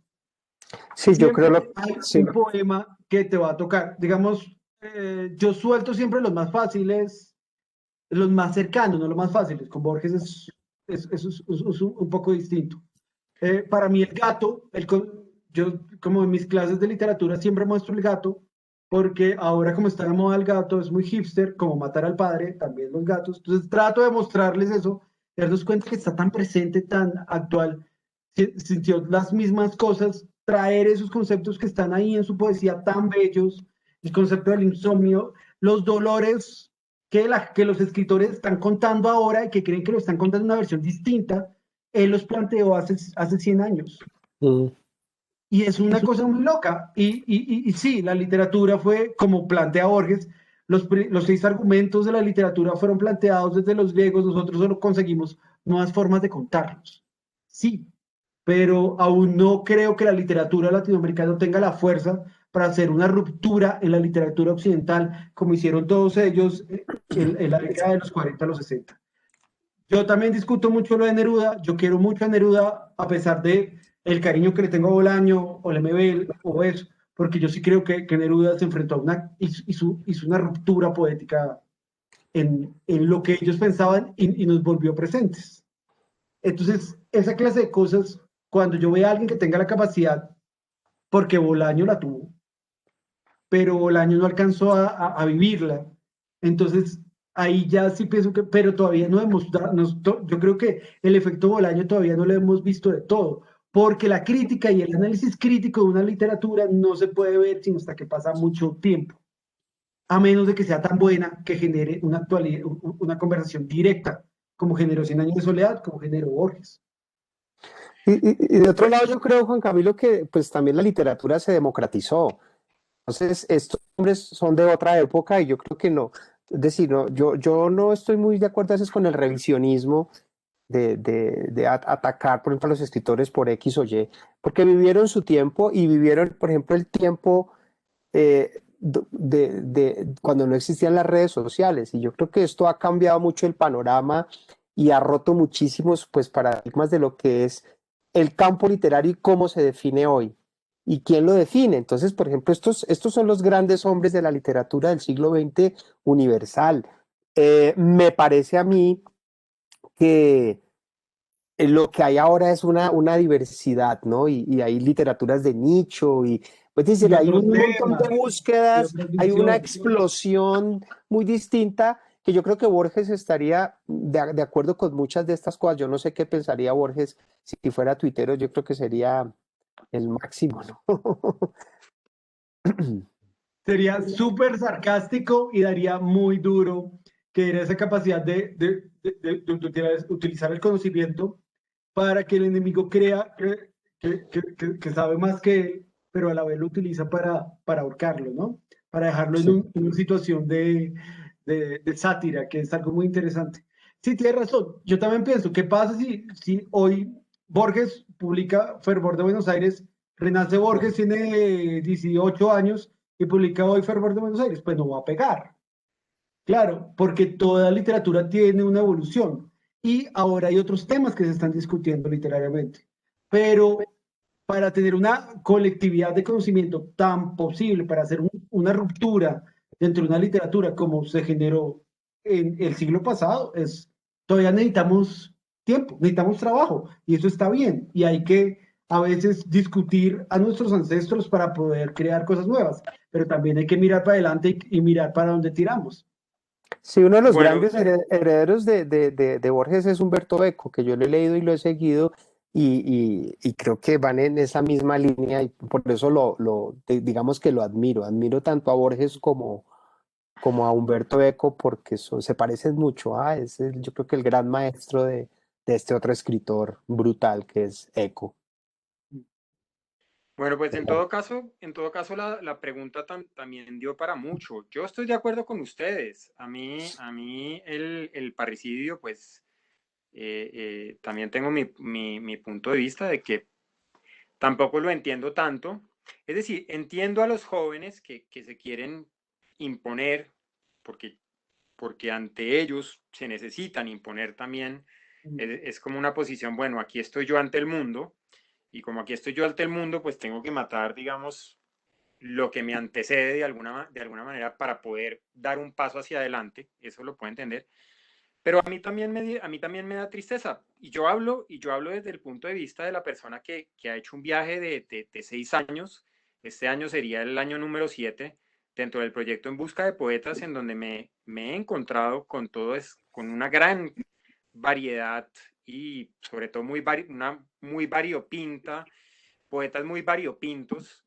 Speaker 3: Sí, yo creo
Speaker 2: Siempre hay
Speaker 3: sí.
Speaker 2: un poema que te va a tocar. Digamos, yo suelto siempre los más fáciles, los más cercanos, no los más fáciles. Con Borges es un poco distinto. Para mí el gato, yo como en mis clases de literatura siempre muestro el gato, porque ahora como está de moda el gato, es muy hipster, como matar al padre, también los gatos. Entonces trato de mostrarles eso, y darnos cuenta que está tan presente, tan actual, sintió las mismas cosas, traer esos conceptos que están ahí en su poesía tan bellos, el concepto del insomnio, los dolores que los escritores están contando ahora y que creen que lo están contando en una versión distinta, él los planteó hace 100 años.
Speaker 3: Mm.
Speaker 2: Y es una cosa muy loca. Y sí, la literatura fue, como plantea Borges, los 6 argumentos de la literatura fueron planteados desde los griegos, nosotros solo conseguimos nuevas formas de contarlos. Sí, pero aún no creo que la literatura latinoamericana tenga la fuerza para hacer una ruptura en la literatura occidental, como hicieron todos ellos en la década de los 40 a los 60. Yo también discuto mucho lo de Neruda, yo quiero mucho a Neruda, a pesar de el cariño que le tengo a Bolaño o Lemebel o eso, porque yo sí creo que Neruda se enfrentó a hizo una ruptura poética en lo que ellos pensaban y nos volvió presentes. Entonces, esa clase de cosas, cuando yo veo a alguien que tenga la capacidad, porque Bolaño la tuvo, pero Bolaño no alcanzó a vivirla, entonces ahí ya sí pienso que, pero todavía no hemos, yo creo que el efecto Bolaño todavía no lo hemos visto de todo, porque la crítica y el análisis crítico de una literatura no se puede ver sino hasta que pasa mucho tiempo, a menos de que sea tan buena que genere una actualidad, una conversación directa, como generó Cien Años de Soledad, como generó Borges.
Speaker 3: Y de otro lado, yo creo, Juan Camilo, que pues también la literatura se democratizó. Entonces, estos hombres son de otra época y yo creo que no. Es decir, no, yo no estoy muy de acuerdo a veces con el revisionismo de atacar, por ejemplo, a los escritores por X o Y, porque vivieron su tiempo y vivieron, por ejemplo, el tiempo cuando no existían las redes sociales. Y yo creo que esto ha cambiado mucho el panorama y ha roto muchísimos pues, paradigmas de lo que es el campo literario y cómo se define hoy. ¿Y quién lo define? Entonces, por ejemplo, estos son los grandes hombres de la literatura del siglo XX universal. Me parece a mí que lo que hay ahora es una diversidad, ¿no? Y hay literaturas de nicho y, pues decir,
Speaker 2: Y
Speaker 3: hay
Speaker 2: otros
Speaker 3: un montón de
Speaker 2: temas, y
Speaker 3: búsquedas,
Speaker 2: otras
Speaker 3: hay una
Speaker 2: visiones.
Speaker 3: explosión muy distinta que yo creo que Borges estaría de acuerdo con muchas de estas cosas. Yo no sé qué pensaría Borges si fuera tuitero, yo creo que sería el máximo, ¿no?
Speaker 2: Sería súper sarcástico y daría muy duro que era esa capacidad de utilizar el conocimiento para que el enemigo crea que sabe más que él, pero a la vez lo utiliza para ahorcarlo, ¿no? Para dejarlo
Speaker 3: Sí.
Speaker 2: en una situación de sátira, que es algo muy interesante. Sí, tienes razón. Yo también pienso, ¿qué pasa si hoy Borges publica Fervor de Buenos Aires? Renace Borges, tiene 18 años y publica hoy Fervor de Buenos Aires, pues no va a pegar. Claro, porque toda literatura tiene una evolución y ahora hay otros temas que se están discutiendo literariamente. Pero para tener una colectividad de conocimiento tan posible, para hacer una ruptura dentro de una literatura como se generó en el siglo pasado, es todavía necesitamos tiempo, necesitamos trabajo, y eso está bien, y hay que a veces discutir a nuestros ancestros para poder crear cosas nuevas, pero también hay que mirar para adelante y mirar para dónde tiramos.
Speaker 3: Sí, uno de los
Speaker 1: Bueno,
Speaker 3: grandes herederos de Borges es Humberto Eco, que yo lo he leído y lo he seguido, y creo que van en esa misma línea, y por eso digamos que lo admiro. Admiro tanto a Borges como a Humberto Eco, porque se parecen mucho. Yo creo que el gran maestro de este otro escritor brutal que es Eco.
Speaker 1: bueno, pues en todo caso la pregunta también dio para mucho. Yo estoy de acuerdo con ustedes. A mí el parricidio, pues también tengo mi punto de vista de que tampoco lo entiendo tanto. Es decir, entiendo a los jóvenes que se quieren imponer porque, porque ante ellos se necesitan imponer también. Es como una posición, bueno, aquí estoy yo ante el mundo y como aquí estoy yo ante el mundo, pues tengo que matar, digamos, lo que me antecede de alguna manera para poder dar un paso hacia adelante. Eso lo puedo entender. Pero a mí también me da tristeza. Y yo hablo desde el punto de vista de la persona que ha hecho un viaje de 6 años. Este año sería el año número 7 dentro del proyecto En Busca de Poetas, en donde me he encontrado con con una gran variedad y sobre todo una muy variopinta, poetas muy variopintos,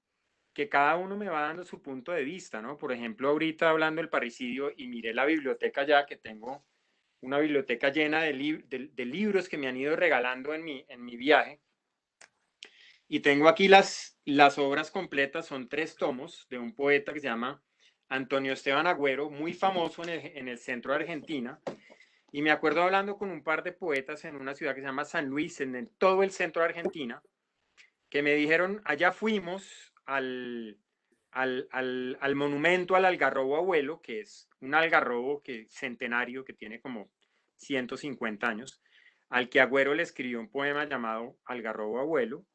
Speaker 1: que cada uno me va dando su punto de vista, ¿no? Por ejemplo, ahorita hablando del parricidio y miré la biblioteca ya que tengo una biblioteca llena de libros que me han ido regalando en mi viaje. Y tengo aquí las obras completas, son 3 tomos de un poeta que se llama Antonio Esteban Agüero, muy famoso en el centro de Argentina. Y me acuerdo hablando con un par de poetas en una ciudad que se llama San Luis, en todo el centro de Argentina, que me dijeron, allá fuimos al monumento al algarrobo abuelo, que es un algarrobo centenario que tiene como 150 años, al que Agüero le escribió un poema llamado Algarrobo Abuelo,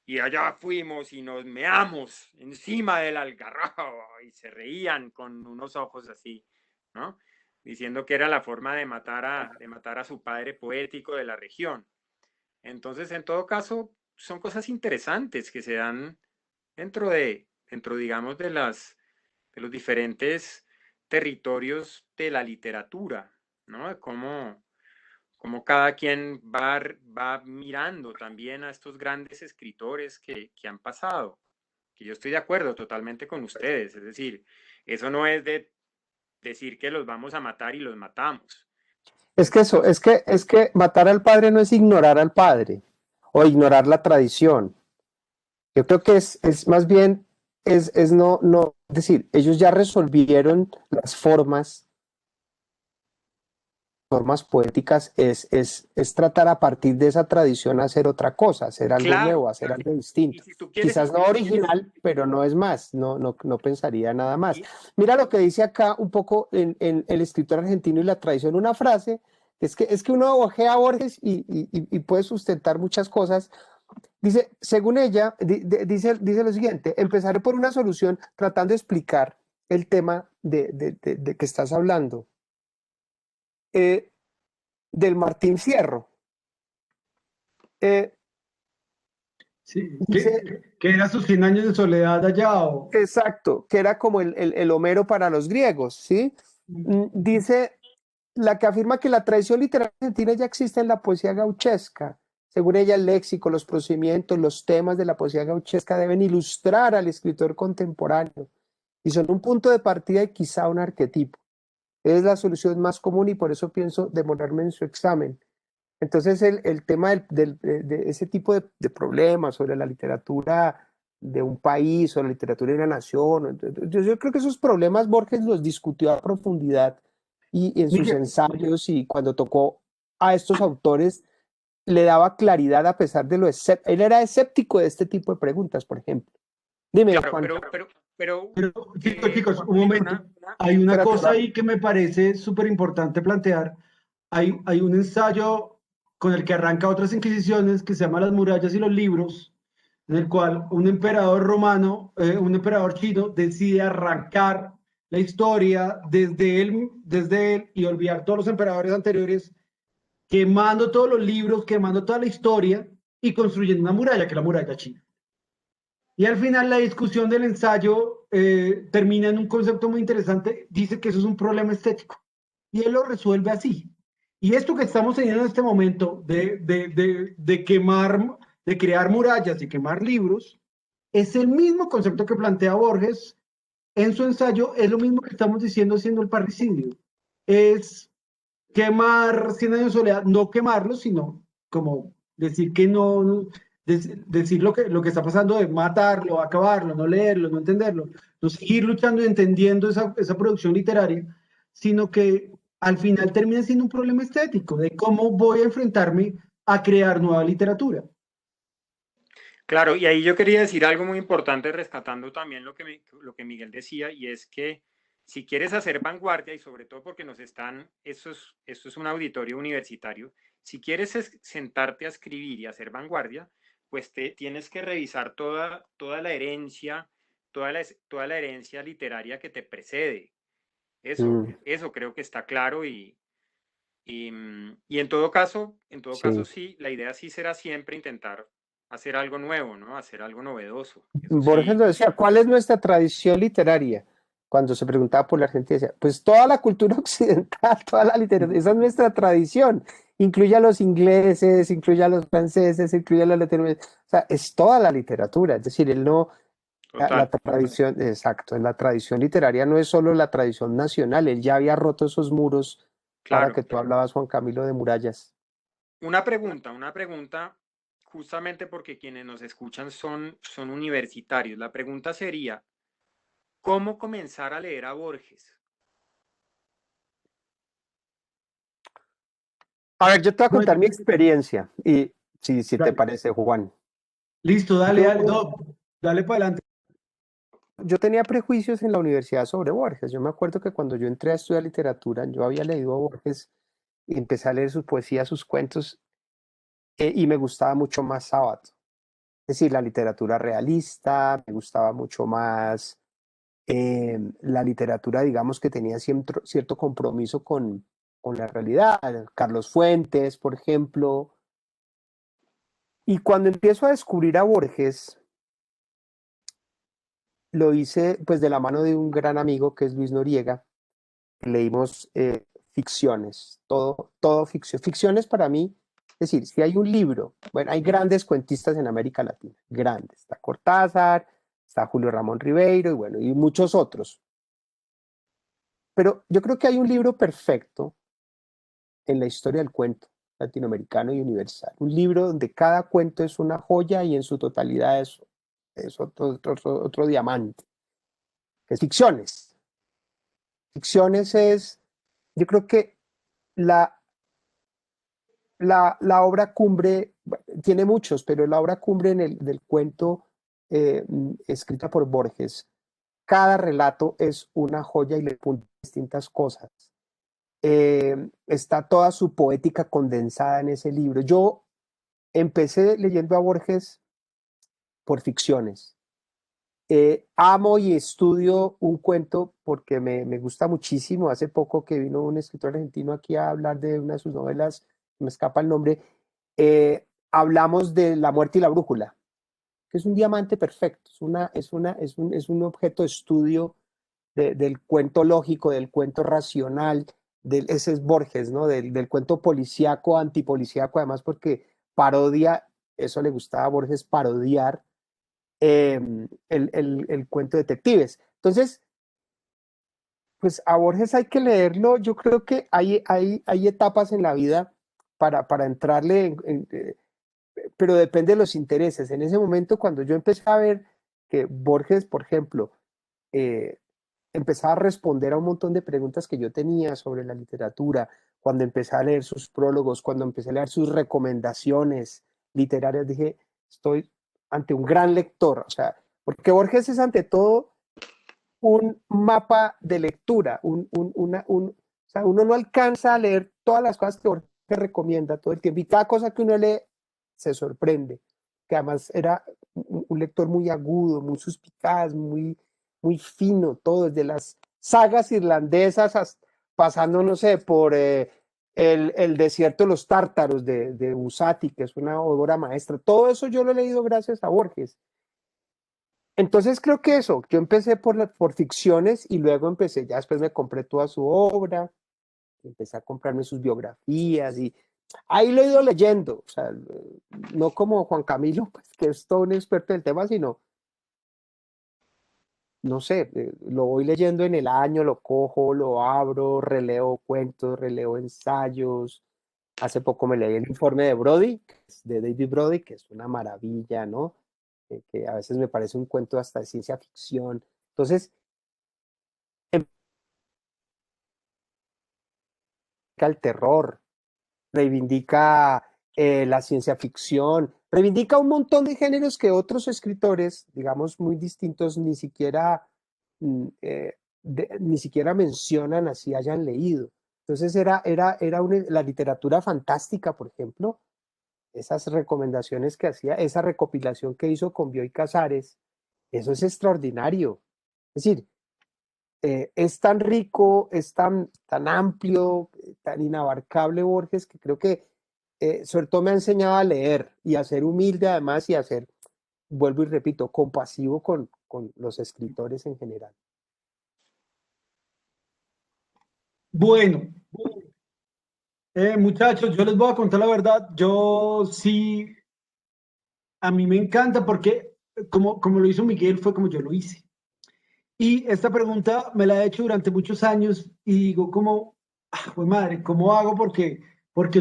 Speaker 1: y allá fuimos y nos meamos encima del algarrobo y se reían con unos ojos así, ¿no? Diciendo que era la forma de matar a su padre poético de la región. Entonces, en todo caso, son cosas interesantes que se dan digamos, de los diferentes territorios de la literatura, ¿no? De cómo cada quien va mirando también a estos grandes escritores que han pasado. Que yo estoy de acuerdo totalmente con ustedes, es decir, eso no es de decir que los vamos a matar y los matamos.
Speaker 3: Es que eso, es que matar al padre no es ignorar al padre o ignorar la tradición. Yo creo que es más bien, es decir, ellos ya resolvieron las formas poéticas, es tratar a partir de esa tradición hacer otra cosa, hacer algo
Speaker 1: Claro,
Speaker 3: nuevo, hacer
Speaker 1: claro.
Speaker 3: algo
Speaker 1: Y
Speaker 3: distinto.
Speaker 1: si tú quieres,
Speaker 3: Quizás no original, pero no es más, no pensaría nada más.
Speaker 1: y,
Speaker 3: Mira lo que dice acá un poco en el escritor argentino y la tradición, una frase, es que uno ojea a Borges y puede sustentar muchas cosas. Dice, según ella, dice lo siguiente, empezaré por una solución tratando de explicar el tema de que estás hablando. Del Martín Fierro.
Speaker 2: Sí,
Speaker 3: Dice,
Speaker 2: que era sus 100 años de soledad allá.
Speaker 3: exacto, que era como el Homero para los griegos, ¿sí? Dice, la que afirma que la tradición literaria argentina ya existe en la poesía gauchesca. Según ella, el léxico, los procedimientos, los temas de la poesía gauchesca deben ilustrar al escritor contemporáneo y son un punto de partida y quizá un arquetipo. Es la solución más común y por eso pienso demorarme en su examen. Entonces, el tema de ese tipo de problemas sobre la literatura de un país o la literatura de una nación, yo creo que esos problemas Borges los discutió a profundidad y en sus
Speaker 2: Miguel,
Speaker 3: ensayos y cuando tocó a estos autores le daba claridad a pesar de lo escéptico. Él era escéptico de este tipo de preguntas, por ejemplo. Dime,
Speaker 1: claro,
Speaker 3: Juan.
Speaker 1: pero
Speaker 2: pero chicos,
Speaker 1: Juan
Speaker 2: un
Speaker 1: Felipe,
Speaker 2: momento. Hay una
Speaker 3: Espérate,
Speaker 2: cosa ahí que me parece súper importante plantear. Hay un ensayo con el que arranca otras inquisiciones que se llama Las murallas y los libros, en el cual un emperador romano, un emperador chino, decide arrancar la historia desde él y olvidar todos los emperadores anteriores quemando todos los libros, quemando toda la historia y construyendo una muralla, que es la muralla china. Y al final la discusión del ensayo termina en un concepto muy interesante, dice que eso es un problema estético. Y él lo resuelve así. Y esto que estamos teniendo en este momento de quemar, de crear murallas y quemar libros, es el mismo concepto que plantea Borges en su ensayo, es lo mismo que estamos diciendo haciendo el parricidio. Es quemar Cien años de soledad, no quemarlo, sino como decir que no, decir lo que está pasando de matarlo, acabarlo, no leerlo, no entenderlo, no seguir luchando y entendiendo esa producción literaria, sino que al final termina siendo un problema estético de cómo voy a enfrentarme a crear nueva literatura.
Speaker 1: Claro, y ahí yo quería decir algo muy importante, rescatando también lo que Miguel decía, y es que si quieres hacer vanguardia, y sobre todo porque esto es un auditorio universitario, si quieres sentarte a escribir y hacer vanguardia, pues tienes que revisar toda la herencia, toda la herencia literaria que te precede.
Speaker 3: Mm,
Speaker 1: Eso creo que está claro y en todo caso
Speaker 3: sí.
Speaker 1: sí, la idea sí será siempre intentar hacer algo nuevo, ¿no? Hacer algo novedoso. Eso
Speaker 3: Borges
Speaker 1: sí,
Speaker 3: lo decía, ¿cuál es nuestra tradición literaria? Cuando se preguntaba por la Argentina, decía, pues toda la cultura occidental, toda la literatura, esa es nuestra tradición. Incluye a los ingleses, incluye a los franceses, incluye a los latinoamericanos. O sea, es toda la literatura. Es decir, él no, la
Speaker 1: total.
Speaker 3: tradición, exacto, la tradición literaria no es solo la tradición nacional, él ya había roto esos muros, ahora
Speaker 1: Claro.
Speaker 3: que tú hablabas, Juan Camilo, de murallas.
Speaker 1: Una pregunta, justamente porque quienes nos escuchan son universitarios. La pregunta sería, ¿cómo comenzar a leer a Borges?
Speaker 3: A ver, yo te voy a
Speaker 2: No,
Speaker 3: contar mi experiencia y si te
Speaker 2: dale.
Speaker 3: parece, Juan.
Speaker 2: Listo, dale,
Speaker 3: Yo,
Speaker 2: dale, no, dale para adelante.
Speaker 3: yo tenía prejuicios en la universidad sobre Borges. Yo me acuerdo que cuando yo entré a estudiar literatura, yo había leído a Borges y empecé a leer sus poesías, sus cuentos, y me gustaba mucho más Sábato. Es decir, la literatura realista, me gustaba mucho más la literatura, digamos, que tenía cierto compromiso con la realidad. Carlos Fuentes, por ejemplo. Y cuando empiezo a descubrir a Borges, lo hice pues de la mano de un gran amigo que es Luis Noriega. Leímos ficciones, todo ficción. Ficciones para mí, es decir, si hay un libro, bueno, hay grandes cuentistas en América Latina, grandes. Está Cortázar, está Julio Ramón Ribeiro y bueno, y muchos otros. Pero yo creo que hay un libro perfecto en la historia del cuento latinoamericano y universal. Un libro donde cada cuento es una joya y en su totalidad es otro diamante, que es Ficciones. Ficciones es, yo creo que la, la obra cumbre, tiene muchos, pero la obra cumbre del cuento escrita por Borges, cada relato es una joya y le pone distintas cosas. Está toda su poética condensada en ese libro. Yo empecé leyendo a Borges por Ficciones. Amo y estudio un cuento porque me gusta muchísimo. Hace poco que vino un escritor argentino aquí a hablar de una de sus novelas, me escapa el nombre, hablamos de La muerte y la brújula, que es un diamante perfecto, es un objeto de estudio del cuento lógico, del cuento racional, ese es Borges, ¿no? Del cuento policíaco, antipolicíaco, además porque parodia, eso le gustaba a Borges, parodiar el cuento de detectives. Entonces, pues a Borges hay que leerlo. Yo creo que hay etapas en la vida para entrarle, pero depende de los intereses. En ese momento, cuando yo empecé a ver que Borges, por ejemplo, eh, empezaba a responder a un montón de preguntas que yo tenía sobre la literatura, cuando empecé a leer sus prólogos, cuando empecé a leer sus recomendaciones literarias, dije, estoy ante un gran lector, o sea, porque Borges es ante todo un mapa de lectura, o sea, uno no alcanza a leer todas las cosas que Borges recomienda todo el tiempo y cada cosa que uno lee se sorprende, que además era un lector muy agudo, muy suspicaz, muy fino, todo, desde las sagas irlandesas pasando, no sé, por el desierto de los tártaros de Busati, que es una obra maestra. Todo eso yo lo he leído gracias a Borges. Entonces creo que eso, yo empecé por ficciones y luego empecé, ya después me compré toda su obra, empecé a comprarme sus biografías y ahí lo he ido leyendo, o sea, no como Juan Camilo, pues, que es todo un experto del tema, sino, no sé, lo voy leyendo en el año, lo cojo, lo abro, releo cuentos, releo ensayos. Hace poco me leí el informe de Brody, de David Brody, que es una maravilla, ¿no? Que a veces me parece un cuento hasta de ciencia ficción. Entonces, el terror, reivindica la ciencia ficción, reivindica un montón de géneros que otros escritores, digamos, muy distintos, ni siquiera mencionan así hayan leído. Entonces la literatura fantástica, por ejemplo, esas recomendaciones que hacía, esa recopilación que hizo con Bioy Casares, eso es extraordinario. Es decir, es tan rico, es tan amplio, tan inabarcable Borges, que creo que sobre todo me ha enseñado a leer y a ser humilde además y a ser, vuelvo y repito, compasivo con los escritores en general.
Speaker 2: Bueno, muchachos, yo les voy a contar la verdad. Yo sí, a mí me encanta porque como lo hizo Miguel fue como yo lo hice. Y esta pregunta me la he hecho durante muchos años y digo como, pues madre, ¿cómo hago? Porque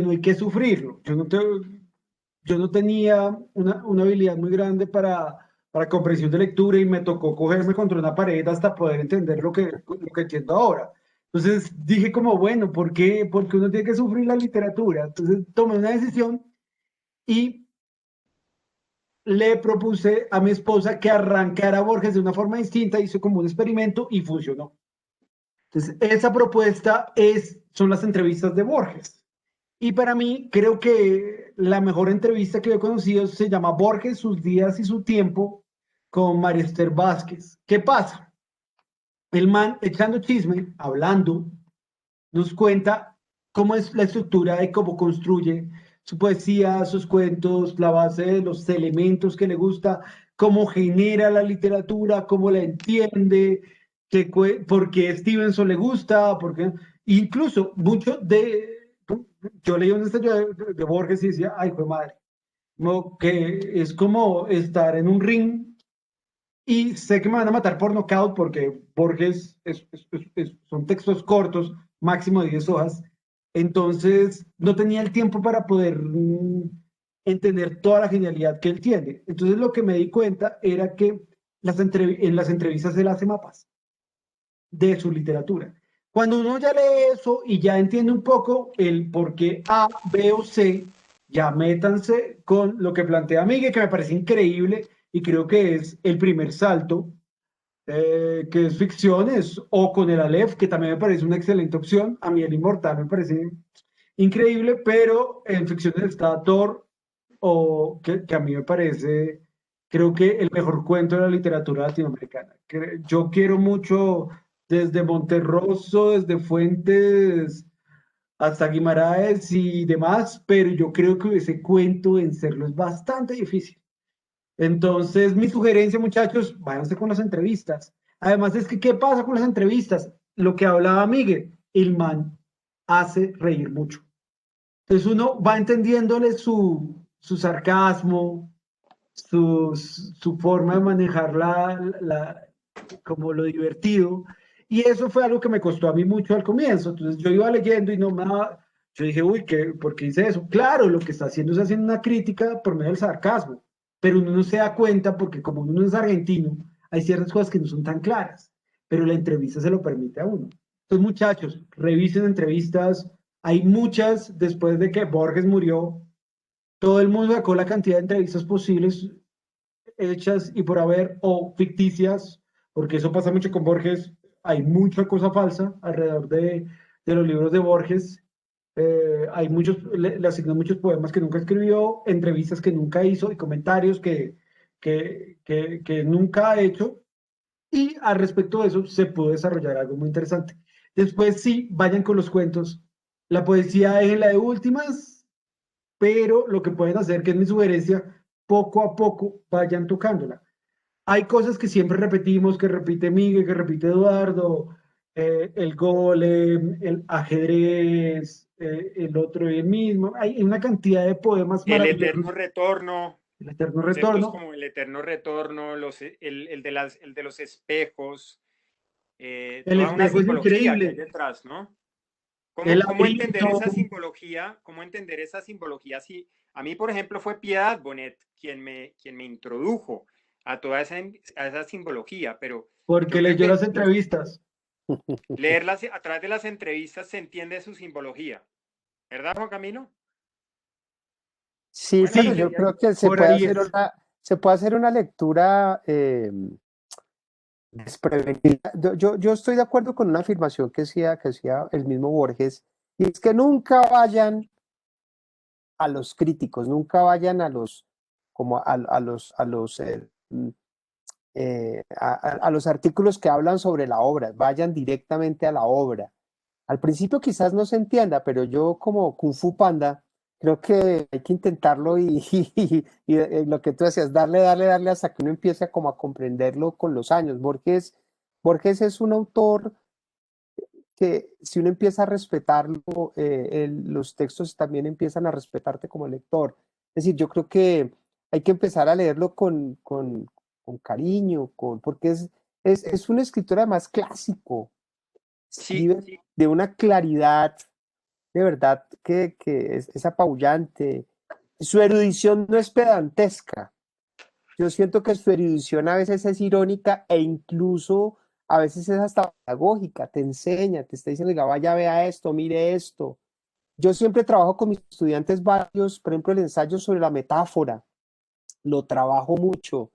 Speaker 2: no hay que sufrirlo. Yo no tenía una habilidad muy grande para comprensión de lectura y me tocó cogerme contra una pared hasta poder entender lo que entiendo ahora. Entonces dije como, bueno, ¿por qué? Porque uno tiene que sufrir la literatura. Entonces tomé una decisión y le propuse a mi esposa que arrancara Borges de una forma distinta, hizo como un experimento y funcionó. Entonces, esa propuesta son las entrevistas de Borges. Y para mí, creo que la mejor entrevista que he conocido se llama Borges, sus días y su tiempo, con María Esther Vázquez. ¿Qué pasa? El man, echando chisme, hablando, nos cuenta cómo es la estructura y cómo construye su poesía, sus cuentos, la base de los elementos que le gusta, cómo genera la literatura, cómo la entiende, por qué Stevenson le gusta, porque incluso mucho de... Yo leí un ensayo de Borges y decía, ay, fue madre, no, que es como estar en un ring y sé que me van a matar por nocaut porque Borges son textos cortos, máximo de 10 hojas. Entonces no tenía el tiempo para poder entender toda la genialidad que él tiene. Entonces lo que me di cuenta era que en las entrevistas él hace mapas de su literatura. Cuando uno ya lee eso y ya entiende un poco el por qué A, B o C, ya métanse con lo que plantea Miguel, que me parece increíble y creo que es el primer salto, que es ficciones, o con el Aleph, que también me parece una excelente opción. A mí el Inmortal me parece increíble, pero en ficciones está Thor, o que a mí me parece, creo que el mejor cuento de la literatura latinoamericana. Yo quiero mucho desde Monterroso, desde Fuentes hasta Guimaraes y demás, pero yo creo que ese cuento vencerlo es bastante difícil. Entonces, mi sugerencia, muchachos, váyanse con las entrevistas. Además, es que, ¿qué pasa con las entrevistas? Lo que hablaba Miguel, el man hace reír mucho. Entonces, uno va entendiéndole su sarcasmo, su forma de manejar como lo divertido. Y eso fue algo que me costó a mí mucho al comienzo. Entonces, yo iba leyendo y no me daba. Yo dije, uy, ¿por qué hice eso? Claro, lo que está haciendo es haciendo una crítica por medio del sarcasmo, pero uno no se da cuenta porque como uno no es argentino, hay ciertas cosas que no son tan claras, pero la entrevista se lo permite a uno. Entonces, muchachos, revisen entrevistas. Hay muchas después de que Borges murió. Todo el mundo sacó la cantidad de entrevistas posibles hechas y por haber o ficticias, porque eso pasa mucho con Borges. Hay mucha cosa falsa alrededor de los libros de Borges. Hay muchos, le asignan muchos poemas que nunca escribió, entrevistas que nunca hizo y comentarios que nunca ha hecho. Y al respecto de eso se pudo desarrollar algo muy interesante. Después sí, vayan con los cuentos. La poesía es la de últimas, pero lo que pueden hacer, que es mi sugerencia, poco a poco vayan tocándola. Hay cosas que siempre repetimos, que repite Miguel, que repite Eduardo, el golem, el ajedrez, el otro y el mismo. Hay una cantidad de poemas
Speaker 1: El
Speaker 2: maravillosos.
Speaker 1: eterno retorno,
Speaker 2: El eterno
Speaker 1: conceptos
Speaker 2: retorno.
Speaker 1: como el eterno retorno, el de los espejos,
Speaker 2: El
Speaker 1: toda una
Speaker 2: espejo es
Speaker 1: simbología que hay
Speaker 2: increíble.
Speaker 1: detrás, ¿no?
Speaker 2: El
Speaker 1: Cómo entender
Speaker 2: laberinto.
Speaker 1: esa simbología? ¿Cómo entender esa simbología? Si, a mí, por ejemplo, fue Piedad Bonet quien me introdujo a toda esa simbología, pero
Speaker 2: Porque
Speaker 1: yo creo
Speaker 2: leyó las
Speaker 1: que
Speaker 2: entrevistas.
Speaker 1: leerlas a través de las entrevistas se entiende su simbología, ¿verdad, Juan Camilo?
Speaker 3: Sí,
Speaker 1: Bueno,
Speaker 3: pero
Speaker 2: Sí,
Speaker 3: yo creo que
Speaker 2: por ahí es.
Speaker 3: se puede hacer una lectura desprevenida. Yo estoy de acuerdo con una afirmación que decía el mismo Borges, y es que nunca vayan a los críticos, nunca vayan a los, como a los, a los artículos que hablan sobre la obra, vayan directamente a la obra. Al principio quizás no se entienda, pero yo como Kung Fu Panda, creo que hay que intentarlo y lo que tú decías, darle hasta que uno empiece a como a comprenderlo con los años. Borges es un autor que si uno empieza a respetarlo, los textos también empiezan a respetarte como lector. Es decir, yo creo que hay que empezar a leerlo con cariño, porque es un escritor además clásico,
Speaker 1: sí,
Speaker 3: escribe de una claridad de verdad que es apabullante. Su erudición no es pedantesca. Yo siento que su erudición a veces es irónica e incluso a veces es hasta pedagógica, te enseña, te está diciendo, "Oiga, vaya, vea esto, mire esto". Yo siempre trabajo con mis estudiantes varios, por ejemplo, el ensayo sobre la metáfora, lo trabajo mucho.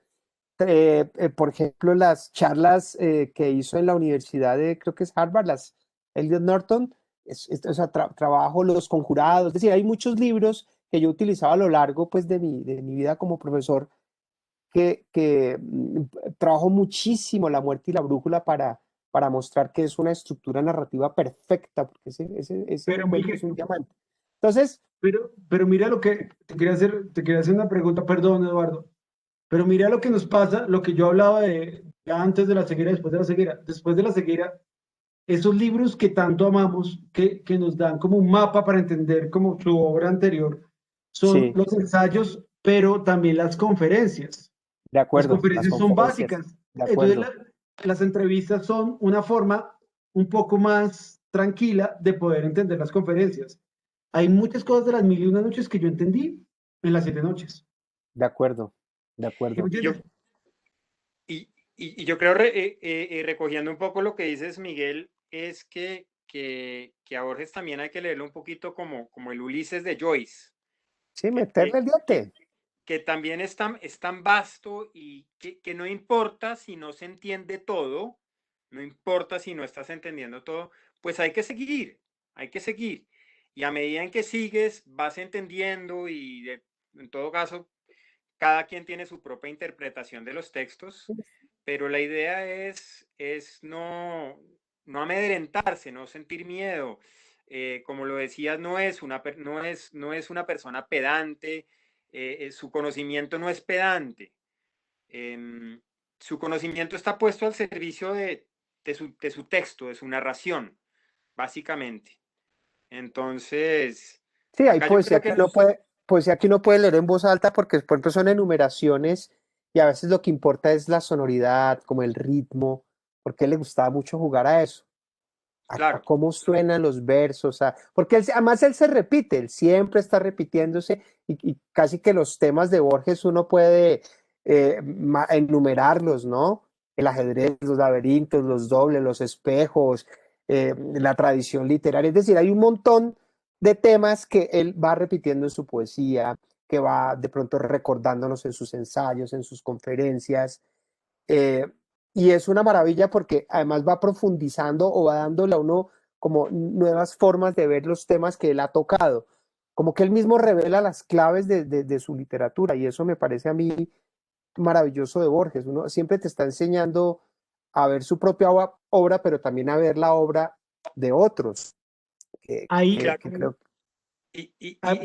Speaker 3: Por ejemplo, las charlas que hizo en la universidad de, creo que es Harvard, las Eliot Norton, o sea, trabajo los conjurados, es decir, hay muchos libros que yo utilizaba a lo largo pues, de mi vida como profesor que trabajo muchísimo La muerte y la brújula para mostrar que es una estructura narrativa perfecta, porque ese
Speaker 2: Pero
Speaker 3: cuento es
Speaker 2: Miguel,
Speaker 3: un diamante. Entonces,
Speaker 2: pero mira lo que te quería hacer una pregunta, perdón, Eduardo. Pero mira lo que nos pasa, lo que yo hablaba de ya antes de la ceguera, después de la ceguera. Después de la ceguera, esos libros que tanto amamos, que nos dan como un mapa para entender como su obra anterior, son
Speaker 3: sí,
Speaker 2: los ensayos, pero también las conferencias.
Speaker 3: de
Speaker 2: Las
Speaker 3: acuerdo, las
Speaker 2: conferencias son
Speaker 3: conferencias,
Speaker 2: básicas.
Speaker 3: de
Speaker 2: Entonces,
Speaker 3: acuerdo.
Speaker 2: las entrevistas son una forma un poco más tranquila de poder entender las conferencias. Hay muchas cosas de las mil y una noches que yo entendí en las siete noches.
Speaker 3: De acuerdo, de
Speaker 2: ¿Sí me
Speaker 3: acuerdo.
Speaker 1: yo,
Speaker 2: entiendes?
Speaker 1: y yo creo, recogiendo un poco lo que dices, Miguel, es que a Borges también hay que leerlo un poquito como el Ulises de Joyce,
Speaker 3: Sí,
Speaker 1: que,
Speaker 3: meterle
Speaker 1: que,
Speaker 3: el
Speaker 1: que,
Speaker 3: diente.
Speaker 1: que también es tan vasto y que no importa si no se entiende todo, no importa si no estás entendiendo todo, pues hay que seguir, hay que seguir. Y a medida en que sigues, vas entendiendo en todo caso, cada quien tiene su propia interpretación de los textos, pero la idea es no amedrentarse, no sentir miedo. Como lo decías, no es una persona pedante, su conocimiento no es pedante. Eh, su conocimiento está puesto al servicio de su texto, de su narración, básicamente. Entonces,
Speaker 3: Sí, hay
Speaker 1: acá yo creo que nos...
Speaker 3: poesía que uno puede leer en voz alta porque, por ejemplo, son enumeraciones y a veces lo que importa es la sonoridad, como el ritmo, porque a él le gustaba mucho jugar a eso, a
Speaker 1: Claro,
Speaker 3: cómo suenan los versos, porque además él se repite, él siempre está repitiéndose y casi que los temas de Borges uno puede enumerarlos, ¿no? El ajedrez, los laberintos, los dobles, los espejos, la tradición literaria, es decir, hay un montón de temas que él va repitiendo en su poesía, que va de pronto recordándonos en sus ensayos, en sus conferencias. eh, y es una maravilla porque además va profundizando o va dándole a uno como nuevas formas de ver los temas que él ha tocado. Como que él mismo revela las claves de su literatura y eso me parece a mí maravilloso de Borges. Uno siempre te está enseñando a ver su propia obra, pero también a ver la obra de otros.
Speaker 2: Ahí,
Speaker 3: que creo.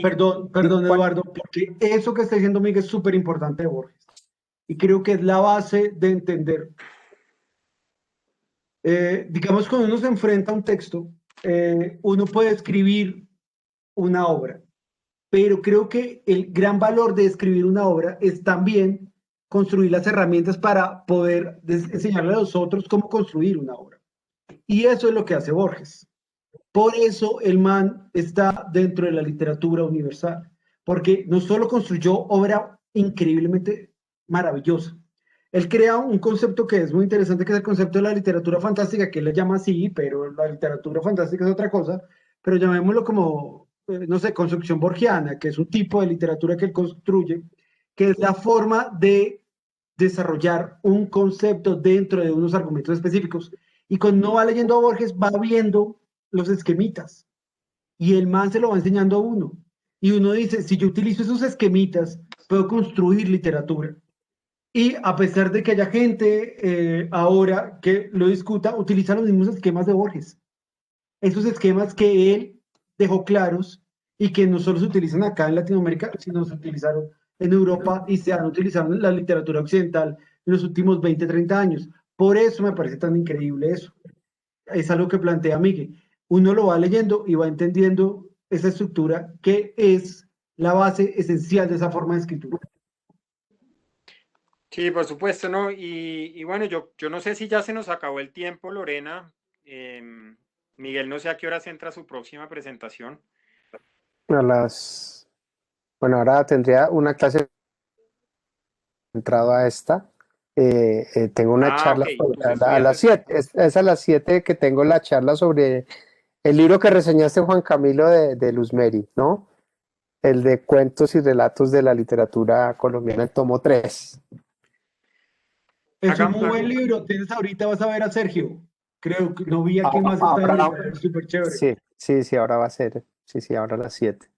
Speaker 2: perdón,
Speaker 3: Sí, Juan.
Speaker 2: Eduardo, porque eso que está diciendo Miguel es súper importante de Borges. Y creo que es la base de entender. Digamos, cuando uno se enfrenta a un texto, uno puede escribir una obra, pero creo que el gran valor de escribir una obra es también construir las herramientas para poder enseñarle a los otros cómo construir una obra. Y eso es lo que hace Borges. Por eso el man está dentro de la literatura universal, porque no solo construyó obra increíblemente maravillosa, él crea un concepto que es muy interesante, que es el concepto de la literatura fantástica, que él le llama así, pero la literatura fantástica es otra cosa, pero llamémoslo como, no sé, construcción borgiana, que es un tipo de literatura que él construye, que es la forma de desarrollar un concepto dentro de unos argumentos específicos. Y cuando uno va leyendo a Borges, va viendo los esquemitas y el man se lo va enseñando a uno. Y uno dice, si yo utilizo esos esquemitas, puedo construir literatura. Y a pesar de que haya gente ahora que lo discuta, utiliza los mismos esquemas de Borges. Esos esquemas que él dejó claros y que no solo se utilizan acá en Latinoamérica, sino se utilizaron en Europa y se han utilizado en la literatura occidental en los últimos 20, 30 años. Por eso me parece tan increíble eso. Es algo que plantea Miguel. Uno lo va leyendo y va entendiendo esa estructura que es la base esencial de esa forma de escritura.
Speaker 1: Sí, por supuesto, ¿no? Y bueno, yo no sé si ya se nos acabó el tiempo, Lorena. Miguel, no sé a qué horas entra su próxima presentación.
Speaker 3: Bueno, ahora tendría una clase entrado a esta. Tengo una
Speaker 1: Ok,
Speaker 3: charla
Speaker 1: tus
Speaker 3: a las
Speaker 1: estudiantes.
Speaker 3: 7. Es a las 7 que tengo la charla sobre el libro que reseñaste, Juan Camilo, de Luz Meri, ¿no? El de cuentos y relatos de la literatura colombiana, el tomo 3.
Speaker 2: Es un
Speaker 1: Hagamos,
Speaker 2: muy buen libro. Tienes ahorita, vas a ver a Sergio. Creo que no vi a quién más está
Speaker 3: Ahora,
Speaker 2: ahorita. Es súper chévere.
Speaker 3: sí, ahora va a ser. Sí, ahora a las 7.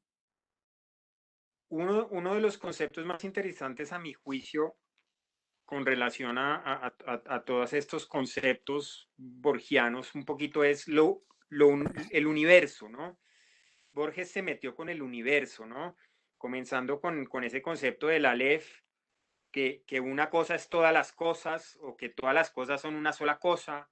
Speaker 1: uno de los conceptos más interesantes a mi juicio con relación a todos estos conceptos borgianos un poquito es el universo, ¿no? Borges se metió con el universo, ¿no? Comenzando con ese concepto del Aleph, que una cosa es todas las cosas, o que todas las cosas son una sola cosa,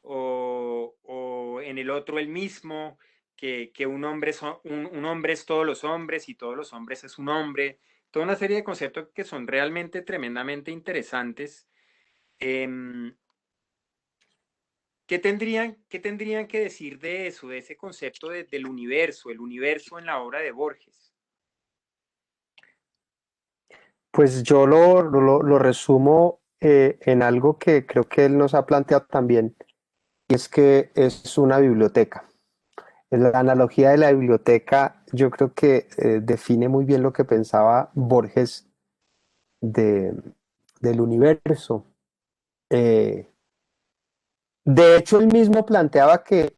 Speaker 1: o en el otro el mismo, que un hombre, un hombre es todos los hombres y todos los hombres es un hombre. Toda una serie de conceptos que son realmente tremendamente interesantes. Eh, qué tendrían que decir de eso, de ese concepto del universo, el universo en la obra de Borges?
Speaker 3: Pues yo lo resumo en algo que creo que él nos ha planteado también, y es que es una biblioteca. La analogía de la biblioteca yo creo que define muy bien lo que pensaba Borges de, del universo. Eh, de hecho, él mismo planteaba que